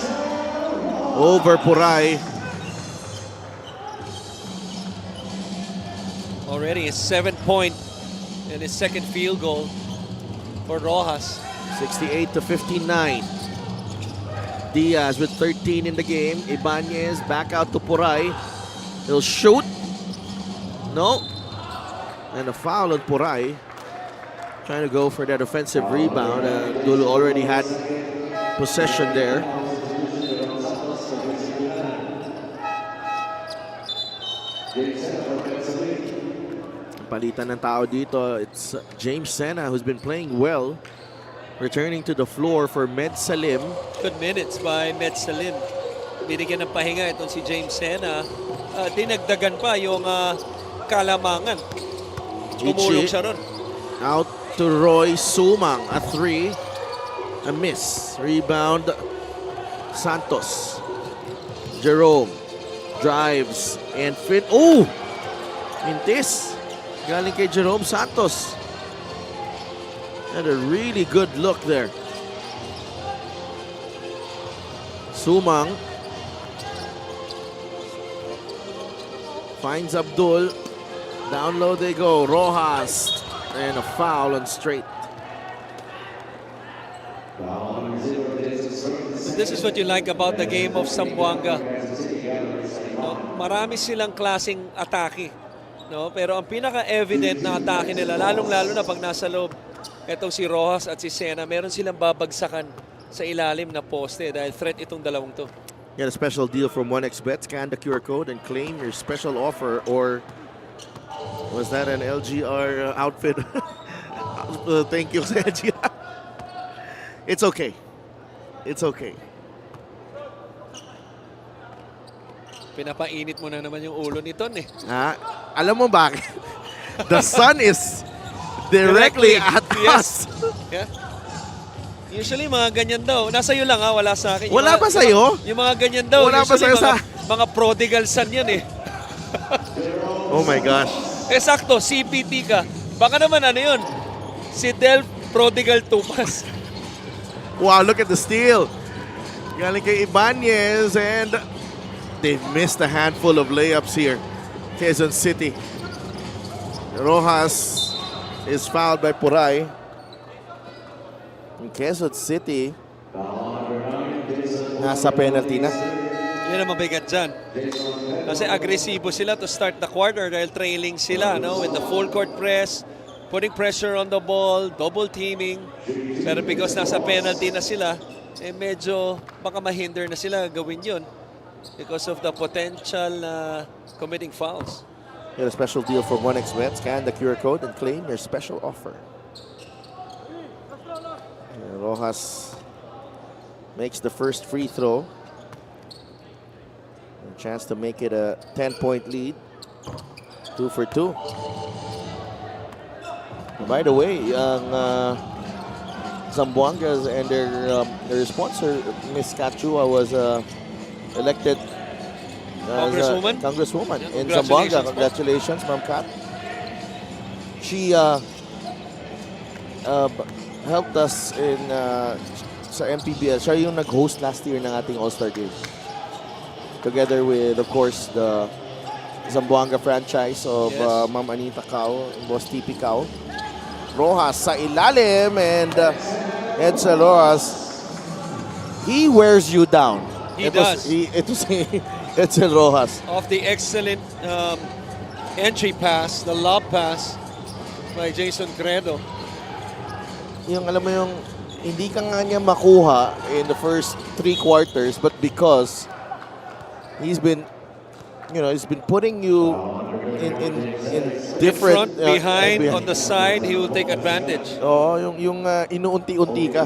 over Puray. Already a 7-point and his second field goal for Rojas. 68-59. Diaz with 13 in the game. Ibanez back out to Puray. He'll shoot. No. And a foul on Puray. Trying to go for that offensive rebound. Dulu already had possession there. Palitan ng tao dito. It's James Sena who's been playing well. Returning to the floor for Med Salim. Good minutes by Med Salim. Binigyan ng pahinga itong si James Sena. Dinagdagan pa yung kalamangan. Tumulong siya ron. Out to Roy Sumang. A three. A miss. Rebound. Santos. Jerome. Drives. And fit. Oh! Mintis. Galing kay Jerome Santos. And a really good look there. Sumang finds Abdul. Down low they go. Rojas. And a foul on straight. This is what you like about the game of Zamboanga. No, marami silang klaseng atake. No? Pero ang pinaka-evident na atake nila, lalong-lalo na pag nasa loob, etong si Rojas at si Sena, meron silang babagsakan sa ilalim na poste dahil threat itong dalawang to. Get a special deal from 1xBet. Scan the QR code and claim your special offer. Or was that an LGR outfit? Thank you, LGR. It's okay. It's okay. Pinapainit mo na naman yung ulo ni Ton eh. Alam mo bakit? The sun is directly at us. Yeah. Usually mga ganyan daw. Nasa iyo lang wala sa akin. Wala ba sa'yo? Yung mga ganyan daw. Wala ba sa'yo mga prodigal son yan eh. Oh my gosh. Sakto, CPT ka. Baka naman ano yun? Si Del Prodigal Tupas. Wow, look at the steal. Galing kay Ibanez, and they've missed a handful of layups here. Quezon City. Rojas is fouled by Puray. In Quezon City, nasa penalty na. Yan ang mabigat dyan. Kasi agresibo sila to start the quarter dahil trailing sila, no? With the full court press, putting pressure on the ball, double teaming. Pero because nasa penalty na sila, medyo baka mahinder na sila gawin yun because of the potential committing fouls. Get a special deal from 1xBet. Scan the QR code and claim your special offer. And Rojas makes the first free throw. A chance to make it a 10-point lead. 2 for 2. By the way, Zamboanga and their sponsor, Miss Kachua, was elected Congresswoman? Congresswoman Yeah, in congratulations Zamboanga. po. Congratulations, Ma'am Kat. She helped us in sa MPBL. Siya yung nag-host last year ng ating All-Star Game. Together with, of course, the Zamboanga franchise of Yes. Ma'am Anita Cao and Boss TP Cao. Rojas sa ilalim and Edsel Rojas. He wears you down. He does. It was Edsel Rojas. Off the excellent entry pass, the lob pass by Jason Credo. Yung alam mo yung hindi ka nga niya makuha in the first 3 quarters, but because he's been putting you in different In front, behind, on the side, he will take advantage. Oo, yung inuunti-unti ka.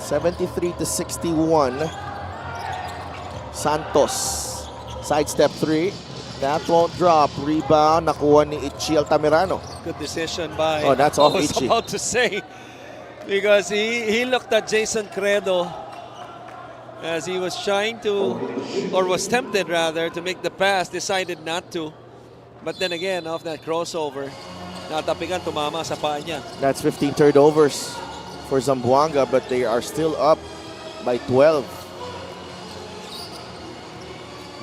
73-61. Santos. Sidestep 3. That won't drop. Rebound. Nakuha ni Ichi Altamirano. Good decision by. Oh, that's off I was Ichi. about to say, because he looked at Jason Credo as he was trying to, or was tempted rather, to make the pass, decided not to. But then again, off that crossover, natapikan, tumama sa paa niya. That's 15 turnovers for Zamboanga, but they are still up by 12.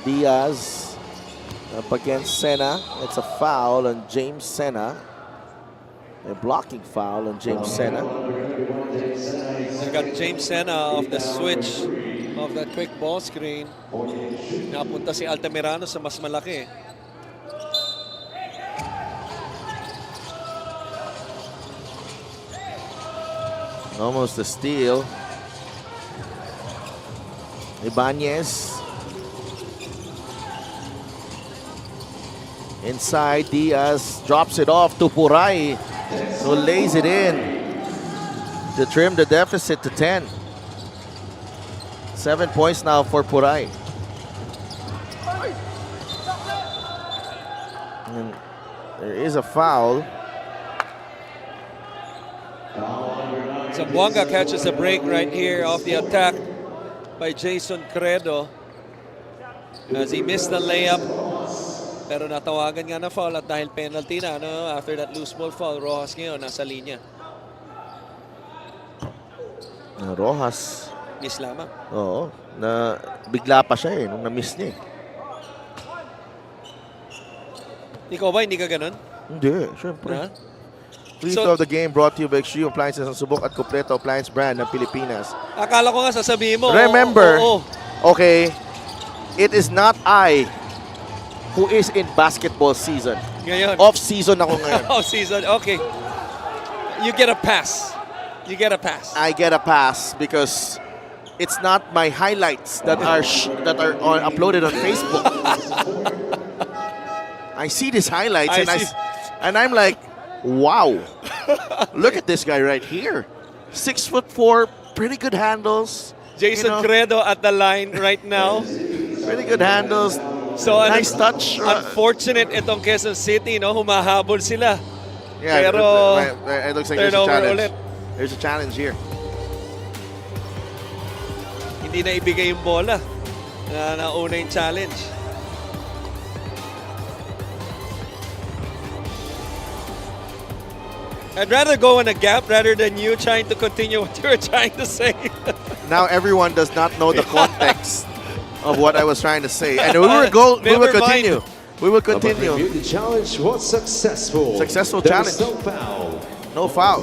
Diaz up against Sena. It's a foul on James Sena. A blocking foul on James Sena. They got James Sena off the switch of that quick ball screen. Napunta si Altamirano sa mas malaki. Almost a steal. Ibanez. Inside, Diaz drops it off to Puray, who lays it in to trim the deficit to 10. 7 points now for Puray. And there is a foul. Zamboanga catches a break right here off the attack by Jason Credo as he missed the layup. Pero natawagan nga na foul at dahil penalty na after that loose ball foul, Rojas ngayon nasa linya. Rojas. Miss lamang. Oo. Na bigla pa siya nung na-miss niya. Ikaw ba, hindi ka ganun? Hindi, syempre. Ha? Review of the game brought to you by Xu Appliances ng Subok at Kompleto Appliance brand ng Pilipinas. Akala ko nga sasabihin mo. Remember, oo. Okay, it is not I who is in basketball season. Ngayon. Off-season ako ngayon. Off season, okay. You get a pass. You get a pass. I get a pass because it's not my highlights that are uploaded on Facebook. I see these highlights and I'm like, wow. Look at this guy right here. 6'4", pretty good handles. Jason Credo at the line right now. Pretty good handles. So Nice touch. Unfortunate itong Quezon City, no? Humahabol sila. Yeah, Pero it looks like there's a turnover challenge. ulit. There's a challenge here. Hindi na ibigay yung bola. Nauna yung challenge. I'd rather go in a gap rather than you trying to continue what you were trying to say. Now everyone does not know the context of what I was trying to say. And we will Never continue. mind. We will But continue. review, the challenge was successful. Successful There challenge. was no foul. No foul.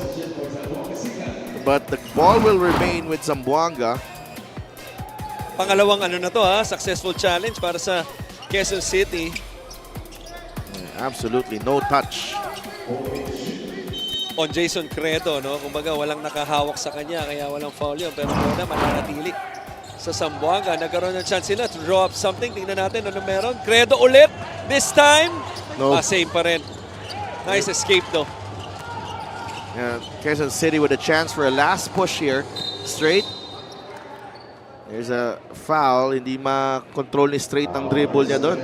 But the ball will remain with Zamboanga. Pangalawang ano na to successful challenge para sa Quezon City. Absolutely no touch. On Jason Credo, no? Kumbaga walang nakahawak sa kanya kaya walang foul yun. Pero muna mananatili sa Zamboanga. Nagkaroon ng chance sila to draw up something. Tingnan natin ano meron. Credo ulit. This time, No. same pa rin. Nice escape though. Quezon City with a chance for a last push here. Straight. There's a foul. Hindi ma-control ni Straight ang dribble niya doon.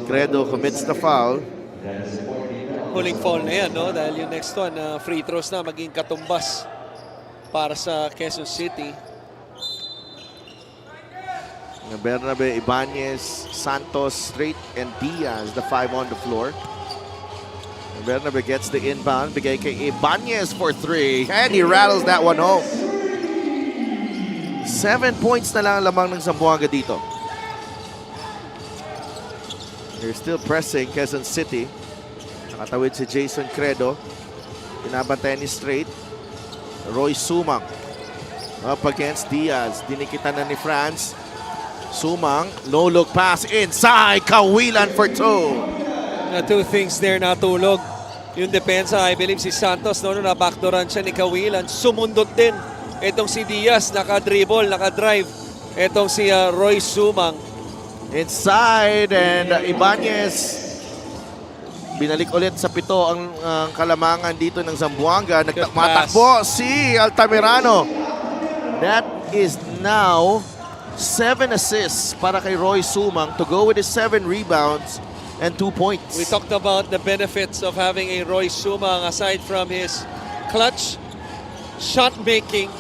Credo commits the foul. Huling foul na yan, no? Dahil yung next one, free throws na maging katumbas para sa Quezon City. Bernabe, Ibanez, Santos, Straight, and Diaz, the 5 on the floor. Bernabe gets the inbound, bigay kay Ibanez for 3, and he rattles that one home. 7 points na lang ang lamang ng Zamboanga dito. They're still pressing Quezon City. Nakatawid si Jason Credo. Pinabantayan ni Straight. Roy Sumang up against Diaz. Dinikitan na ni Franz. Sumang, no look pass inside. Kawilan for 2. Two things there natulog. Yung depensa, I believe si Santos, no, na backdooran siya ni Kawilan. Sumundot din. Itong si Diaz, naka-dribble, naka-drive. Itong si Roy Sumang. Inside, and Ibanez binalik ulit sa 7 ang kalamangan dito ng Zamboanga. Nagmatakbo si Altamirano. That is now 7 assists para kay Roy Sumang to go with his 7 rebounds and 2 points. We talked about the benefits of having a Roy Sumang. Aside from his clutch shot making,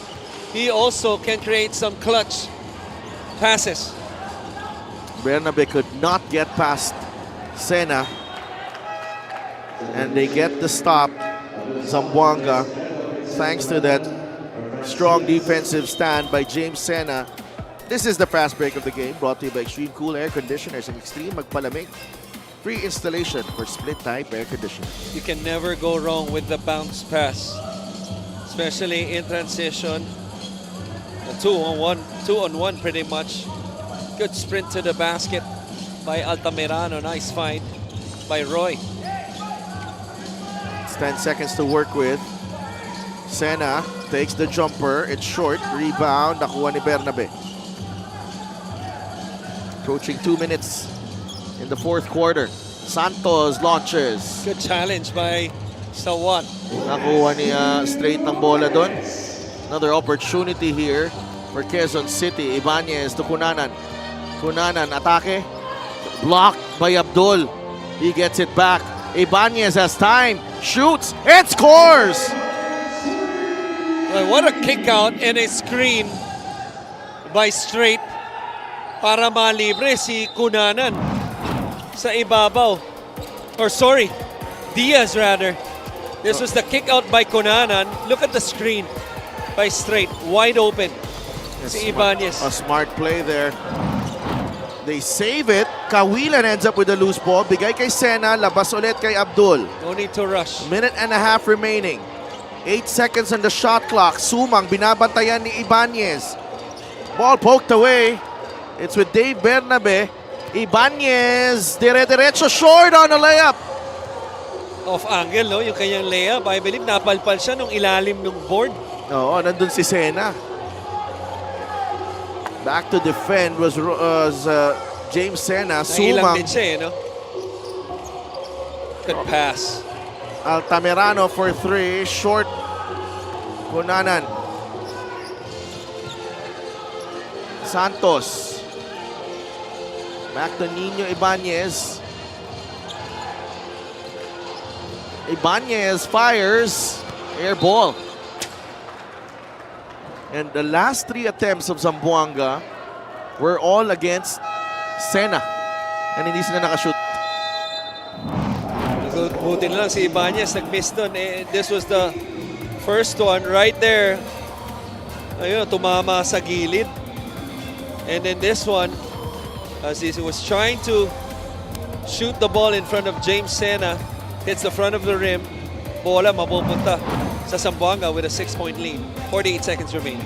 he also can create some clutch passes. Bernabe could not get past Sena, and they get the stop. Zamboanga, thanks to that strong defensive stand by James Sena. This is the fast break of the game, brought to you by Extreme Cool Air Conditioners and Extreme Magpalamig. Free installation for split type air conditioning. You can never go wrong with the bounce pass, especially in transition. A 2-on-1 pretty much. Good sprint to the basket by Altamirano. Nice find by Roy. It's 10 seconds to work with. Sena takes the jumper. It's short. Rebound. Nakuha ni Bernabe. Approaching 2 minutes in the 4th quarter. Santos launches. Good challenge by Sawat. Nakuha ni Straight ng bola doon. Another opportunity here for Quezon City. Ibanez to Cunanan. Cunanan, atake. Blocked by Abdul. He gets it back. Ibanez has time. Shoots and scores! Well, what a kick out and a screen by Straight para malibre si Cunanan sa ibabaw. Or sorry, Diaz rather. This was the kick out by Cunanan. Look at the screen by Straight. Wide open. Si Ibanez. A smart play there. They save it. Kawilan ends up with a loose ball. Bigay kay Sena. Labas ulit kay Abdul. No need to rush. Minute and a half remaining. 8 seconds on the shot clock. Sumang binabantayan ni Ibanez. Ball poked away. It's with Dave Bernabe. Ibanez, dire-diretso short on a layup. Off angle, no? Yung kanyang layup. I believe napalpal siya nung ilalim ng board. Oo, nandun si Sena. Back to defend was James Sena. Nailang Sumang. din siya, no? Good pass. Altamirano for 3. Short. Cunanan. Santos. Back to Nino Ibanez. Ibanez fires. Air ball. And the last 3 attempts of Zamboanga were all against Sena. And hindi sila nakashoot. Buti na lang si Ibanez nag-miss doon. This was the first one right there. Ayun, tumama sa gilid. And then this one, as he was trying to shoot the ball in front of James Sena, hits the front of the rim. Bola mapupunta sa Zamboanga with a 6-point lead. 48 seconds remaining.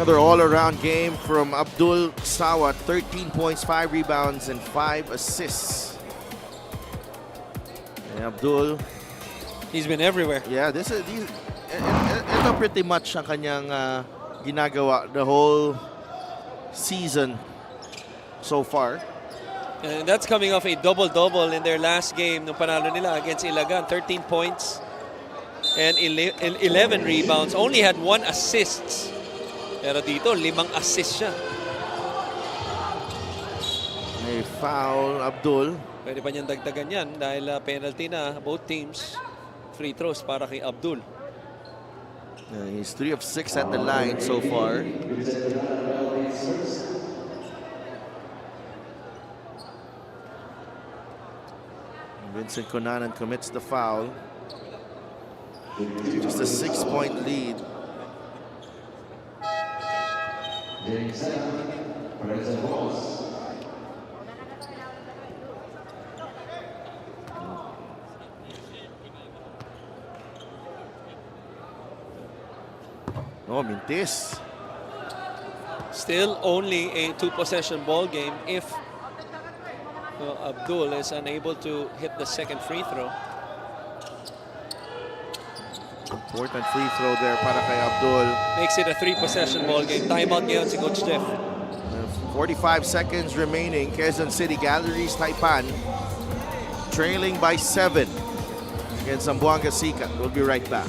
Another all-around game from Abdul Sawat. 13 points, 5 rebounds, and 5 assists. Abdul. He's been everywhere. Yeah, ito pretty much ang kanyang ginagawa the whole season so far. And that's coming off a double-double in their last game nung panalo nila against Ilagan. 13 points and 11 rebounds. Only had 1 assist. Pero dito, 5 assist siya. May foul, Abdul. Pwede pa niyang dagdagan yan dahil penalty na both teams. Free throws para kay Abdul. He's 3 of 6 at the line so far. Vincent Conanan commits the foul. Just a 6-point lead. Oh, Mintis. Still only a 2-possession ball game if Abdul is unable to hit the second free throw. Important free throw there para kay Abdul. Makes it a 3-possession ball game. Timeout ngayon si Coach Jeff. 45 seconds remaining. Quezon City Galleries Taipan trailing by 7 against Zamboanga Sikat. We'll be right back.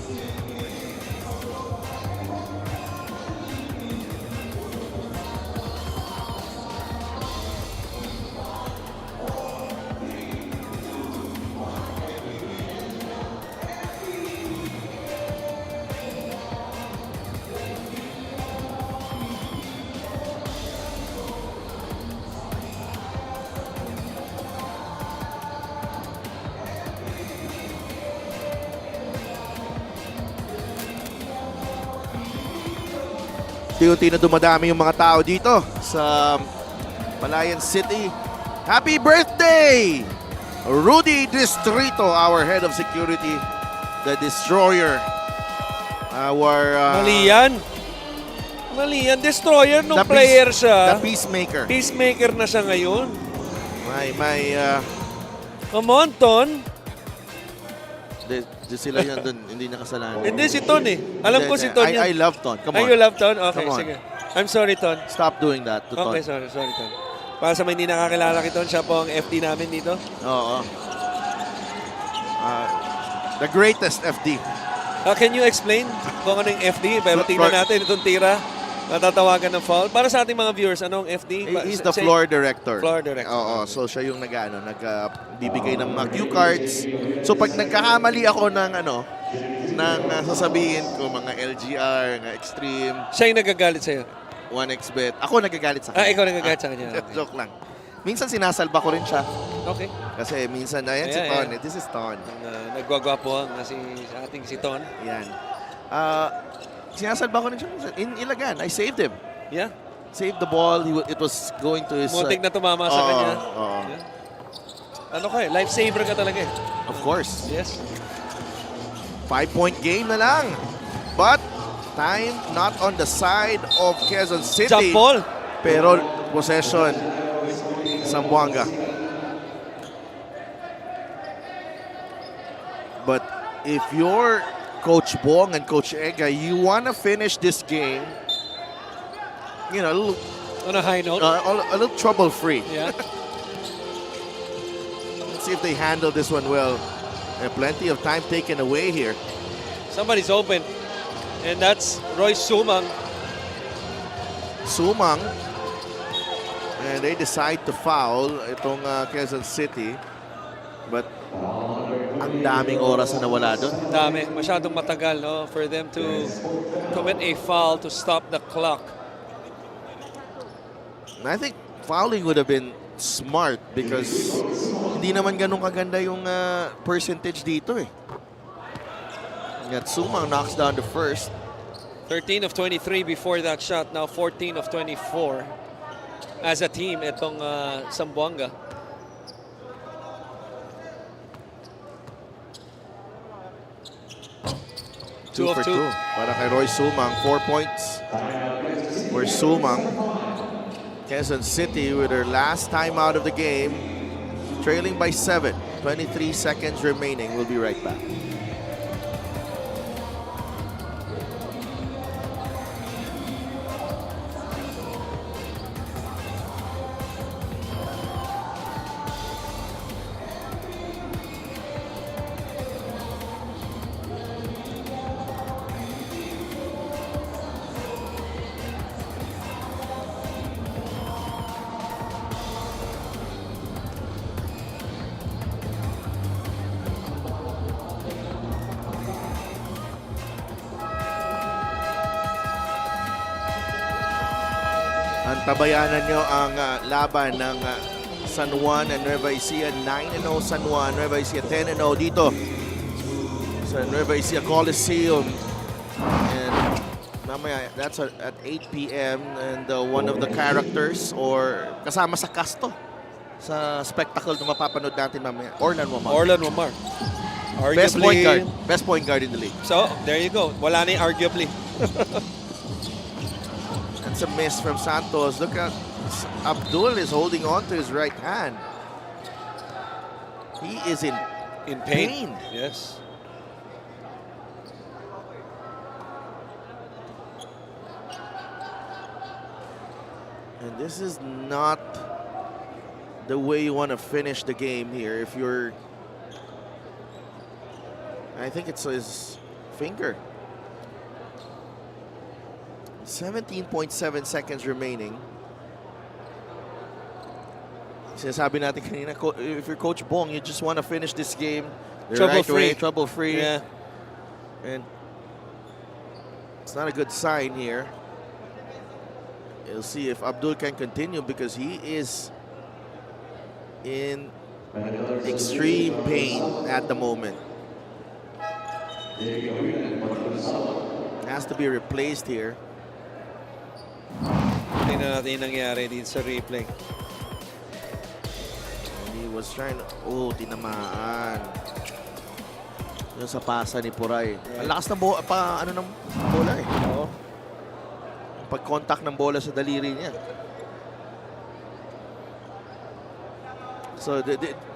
Unti-unti na dumadami yung mga tao dito sa Palayan City. Happy birthday, Rudy Distrito, our head of security, the destroyer. Our Mali yan. Mali yan. Destroyer nung player siya. The peacemaker. Peacemaker na siya ngayon. Come on, Ton. Di sila yan dun, hindi nakasalanan. Hindi si Ton eh. Alam ko si Ton yan. I love Ton. Come on. You love Ton? Okay, Come on. sige. I'm sorry, Ton. Stop doing that to Ton. Okay, sorry, Ton. Para sa may hindi nakakilala kay Ton, siya po ang FD namin dito. Oo. The greatest FD. Can you explain kung ano yung FD? Pero tingnan natin itong tira. Natatawagan ng foul. Para sa ating mga viewers, anong FD? He's the floor director. Floor director. Oo, so siya yung nagbibigay ng mga cue cards. So pag nagkakamali ako ng sasabihin ko mga LGR, mga extreme, Siya yung nagagalit sa'yo? 1xbet. Ako nagagalit sa kanya. Ikaw nagagalit sa kanya. Okay. Joke lang. Minsan sinasalba ko rin siya. Okay. Kasi minsan, ayan si Ton. This is Ton. Nagwagwapo ang ating si Ton. Yan. Sinasalba ko rin siya. In Ilagan, I saved him. Yeah. Saved the ball. It was going to his... Muntik na tumama sa kanya. Yeah. Ano ka eh? Lifesaver ka talaga eh. Of course. Yes. 5-point game na lang. But time not on the side of Quezon City. Jump ball. Pero possession, Zamboanga. But if you're Coach Bong and Coach Ega, you want to finish this game, On a high note. a little trouble-free. Yeah. Let's see if they handle this one well. Plenty of time taken away here. Somebody's open. And that's Roy Sumang. Sumang. And they decide to foul itong Quezon City. But ang daming oras na nawala doon. Dami. Masyadong matagal, no? For them to commit a foul to stop the clock. And I think fouling would have been smart because hindi naman ganun kaganda yung percentage dito eh. At Sumang knocks down the first. 13 of 23 before that shot. Now 14 of 24 as a team itong Zamboanga. Two for of two. Para kay Roy Sumang. 4 points for Sumang. Quezon City with their last time out of the game, trailing by 7. 23 seconds remaining. We'll be right back. Antabayanan nyo ang laban ng San Juan and Nueva Ecija. 9-0 San Juan, Nueva Ecija 10-0 dito sa Nueva Ecija Coliseum. And mamaya, that's at 8 p.m. And one of the characters or kasama sa cast to sa spectacle na mapapanood natin mamaya. Orlan Wamar. Orlan Wamar. Best point Arguably, guard. Best point guard in the league. So, there you go. Wala na yung arguably. That's a miss from Santos. Look at Abdul is holding on to his right hand. He is in pain. pain. Yes. And this is not the way you want to finish the game here. If you're, I think it's his finger. 17.7 seconds remaining. Sinasabi natin kanina, if you're Coach Bong, you just want to finish this game the right way, trouble-free. Yeah. And it's not a good sign here. We'll see if Abdul can continue because he is in extreme pain at the moment. Has to be replaced here. Tingnan natin yung nangyari dito sa replay. He was trying to, tinamaan. Yung sa pasa ni Puray. Ang lakas ng bola eh. Oo. Pag-contact ng bola sa daliri niya. So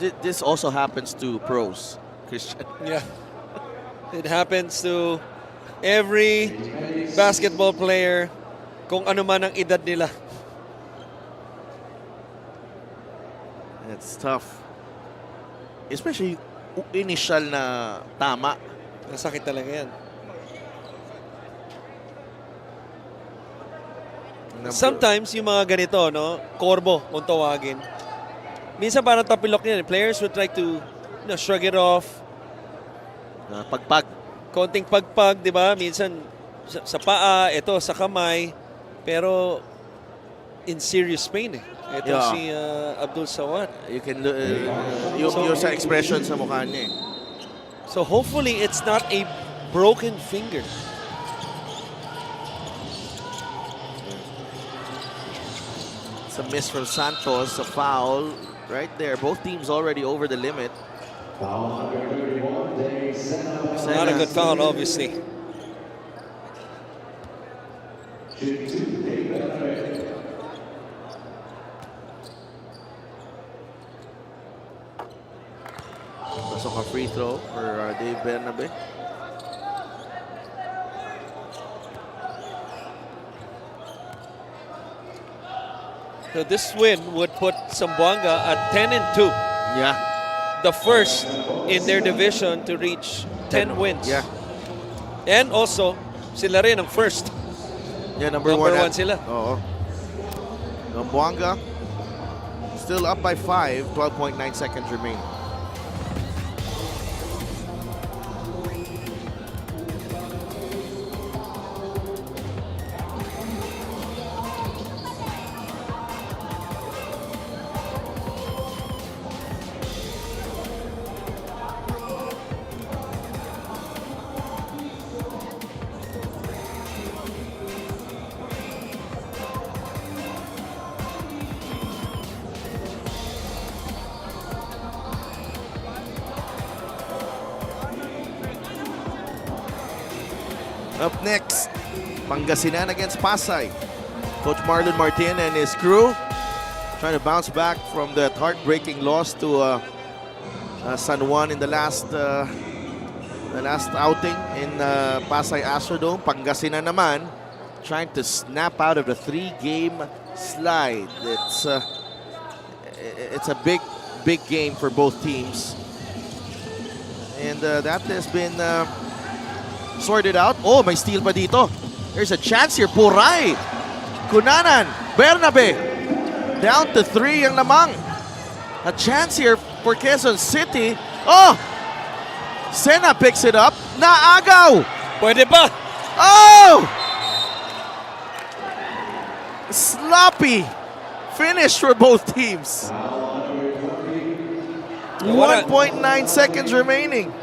this also happens to pros, Christian. Yeah. It happens to every basketball player kung ano man ang edad nila. It's tough. Especially initial na tama. Nasakit talaga yan. Sometimes yung mga ganito, no, korbo kung tawagin. Minsan parang tapilok yan. Players would try to shrug it off. Pagpag. Konting pagpag, di ba? Minsan sa paa, ito sa kamay. Pero in serious pain eh. Ito si Abdul Sawat. You can yung sa expression sa mukha niya eh. So hopefully it's not a broken finger. It's a miss from Santos, a foul right there. Both teams already over the limit. Not a good foul, obviously. Pasok a free throw for Dave Bernabe. So this win would put Zamboanga at 10-2. Yeah. The first in their division to reach 10 wins. Yeah. And also, sila rin ang first. Yeah, number Number one one sila. Oo. Zamboanga still up by 5, 12.9 seconds remain. Up next, Pangasinan against Pasay. Coach Marlon Martin and his crew trying to bounce back from that heartbreaking loss to San Juan in the last outing in Pasay Astrodome. Pangasinan naman trying to snap out of the 3-game slide. It's a big game for both teams. And that has been sorted out. Oh, may steal pa dito. There's a chance here. Puray. Cunanan. Bernabe. Down to 3 ang lamang. A chance here for Quezon City. Oh! Sena picks it up. Naagaw! Pwede pa! Oh! Sloppy finish for both teams. 1.9 seconds remaining.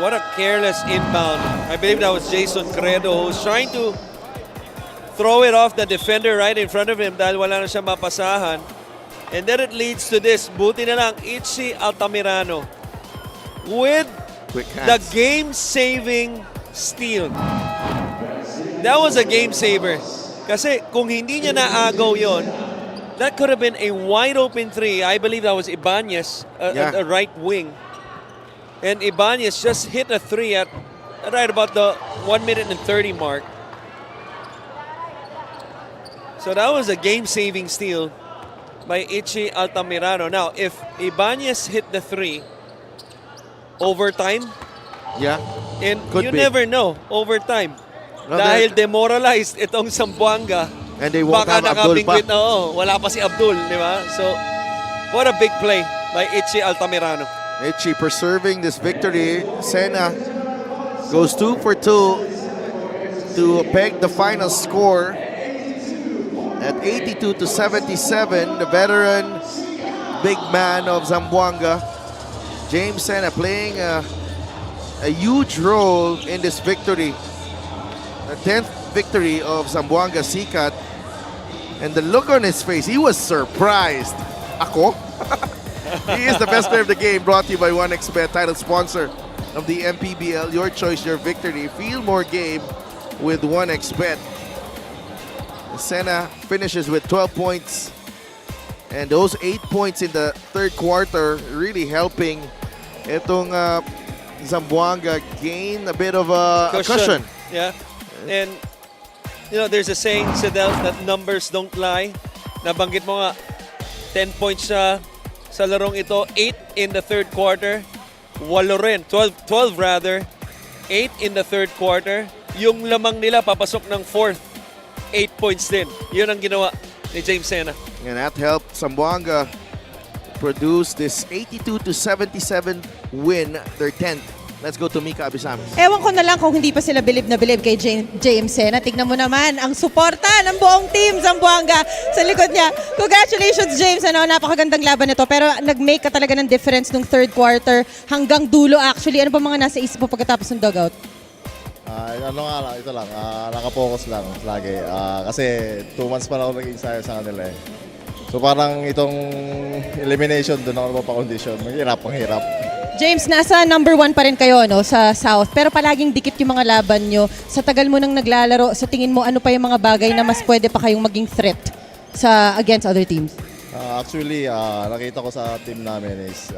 What a careless inbound. I believe that was Jason Credo who's trying to throw it off the defender right in front of him dahil wala na siya mapasahan. And then it leads to this. Buti na lang, Itchy Altamirano with Quick the hands. game-saving steal. That was a game-saver. Kasi kung hindi niya naagaw yon, that could have been a wide-open 3. I believe that was Ibanez, Yeah. a right wing. And Ibanez just hit a 3 at right about the 1 minute and 30 mark. So that was a game-saving steal by Itchy Altamirano. Now, if Ibanez hit the 3, overtime, Yeah. and Could you be. never know, overtime. No, Dahil that- demoralized itong Zamboanga. And they won't Baka have Abdul pa. nakabingwit na, wala pa si Abdul, di ba? So, what a big play by Itchy Altamirano. Itchy preserving this victory. Sena goes 2 for 2 to peg the final score at 82-77. The veteran big man of Zamboanga, James Sena, playing a huge role in this victory. The 10th victory of Zamboanga Sikat. And the look on his face, he was surprised. Ako? He is the best player of the game, brought to you by 1xBet, title sponsor of the MPBL. Your choice, your victory. Feel more game with 1xBet. Sena finishes with 12 points. And those 8 points in the third quarter really helping itong Zamboanga gain a bit of a cushion. Yeah. And, you know, there's a saying, Sidel, that numbers don't lie. Nabanggit mo nga, 10 points siya sa larong ito, 8 in the third quarter, 8 rin, 12 rather, 8 in the third quarter. Yung lamang nila papasok ng fourth, 8 points din. Yun ang ginawa ni James Sena. And that helped Zamboanga produce this 82-77 win, their 10th. Let's go to Mika Abisames. Ewan ko na lang kung hindi pa sila bilib na bilib kay James Sena. Tignan mo naman ang suporta ng buong team Zamboanga sa likod niya. Congratulations, James. Napakagandang laban nito. Pero nag-make ka talaga ng difference nung third quarter hanggang dulo actually. Ano pa mga nasa isip mo pagkatapos ng dugout? Ito lang, nakapokus lang lagi. Kasi 2 months pa lang ako nag-ensayo sa kanila eh. So parang itong elimination, doon ako mapakondisyon. Mahirap, panghirap. James, nasa number 1 pa rin kayo no, sa South. Pero palaging dikit yung mga laban nyo. Sa tagal mo nang naglalaro, sa tingin mo ano pa yung mga bagay na mas pwede pa kayong maging threat against other teams? Actually, nakita ko sa team namin is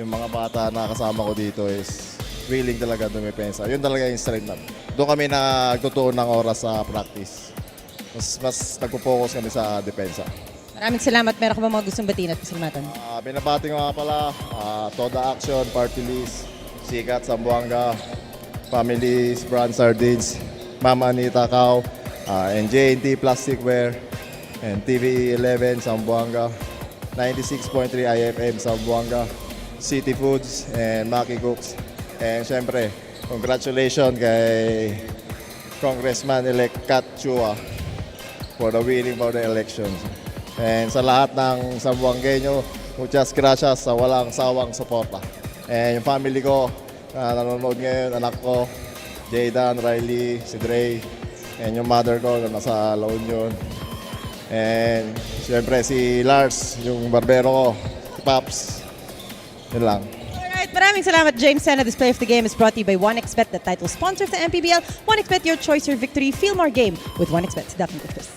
yung mga bata na kasama ko dito is willing talaga dumepensa. Yun talaga yung strength namin. Doon kami nagtutuon ng oras sa practice. Mas nagpo-focus kami sa depensa. Maraming salamat. Meron ka ba mga gustong batiin at pasalamatan? Binabati ko nga pala, Toda Action, Party List, Sikat, Zamboanga, Families, Brand Sardines, Mama Anita Cow, and J&T Plasticware, and TV11 Zamboanga, 96.3 IFM Zamboanga, City Foods, and Maki Cooks. And syempre, congratulations kay Congressman-elect Kat Chua for the winning for the elections. And sa lahat ng Zamboangueño, muchas gracias sa walang sawang suporta. And yung family ko na nanonood ngayon, anak ko, Jaydan, Riley, si Dre, and yung mother ko na nasa La Union. And siyempre si Lars, yung barbero ko, si Paps. Yun lang. Alright, maraming salamat, James Sena. This play of the game is brought to you by 1xBet, the title sponsor of the MPBL. 1xBet, your choice, your victory. Feel more game with 1xBet. Definitely, Chris.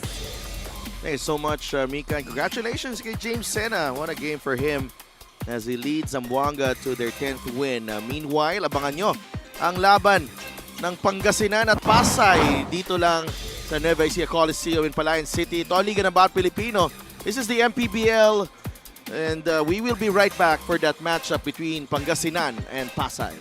Thank you so much, Mika. And congratulations kay James Sena. What a game for him. as he leads Zamboanga to their 10th win. Meanwhile, abangan nyo ang laban ng Pangasinan at Pasay dito lang sa Nueva Ecija Coliseum in Palayan City. Ito ang Liga ng Bawat Pilipino. This is the MPBL and we will be right back for that matchup between Pangasinan and Pasay.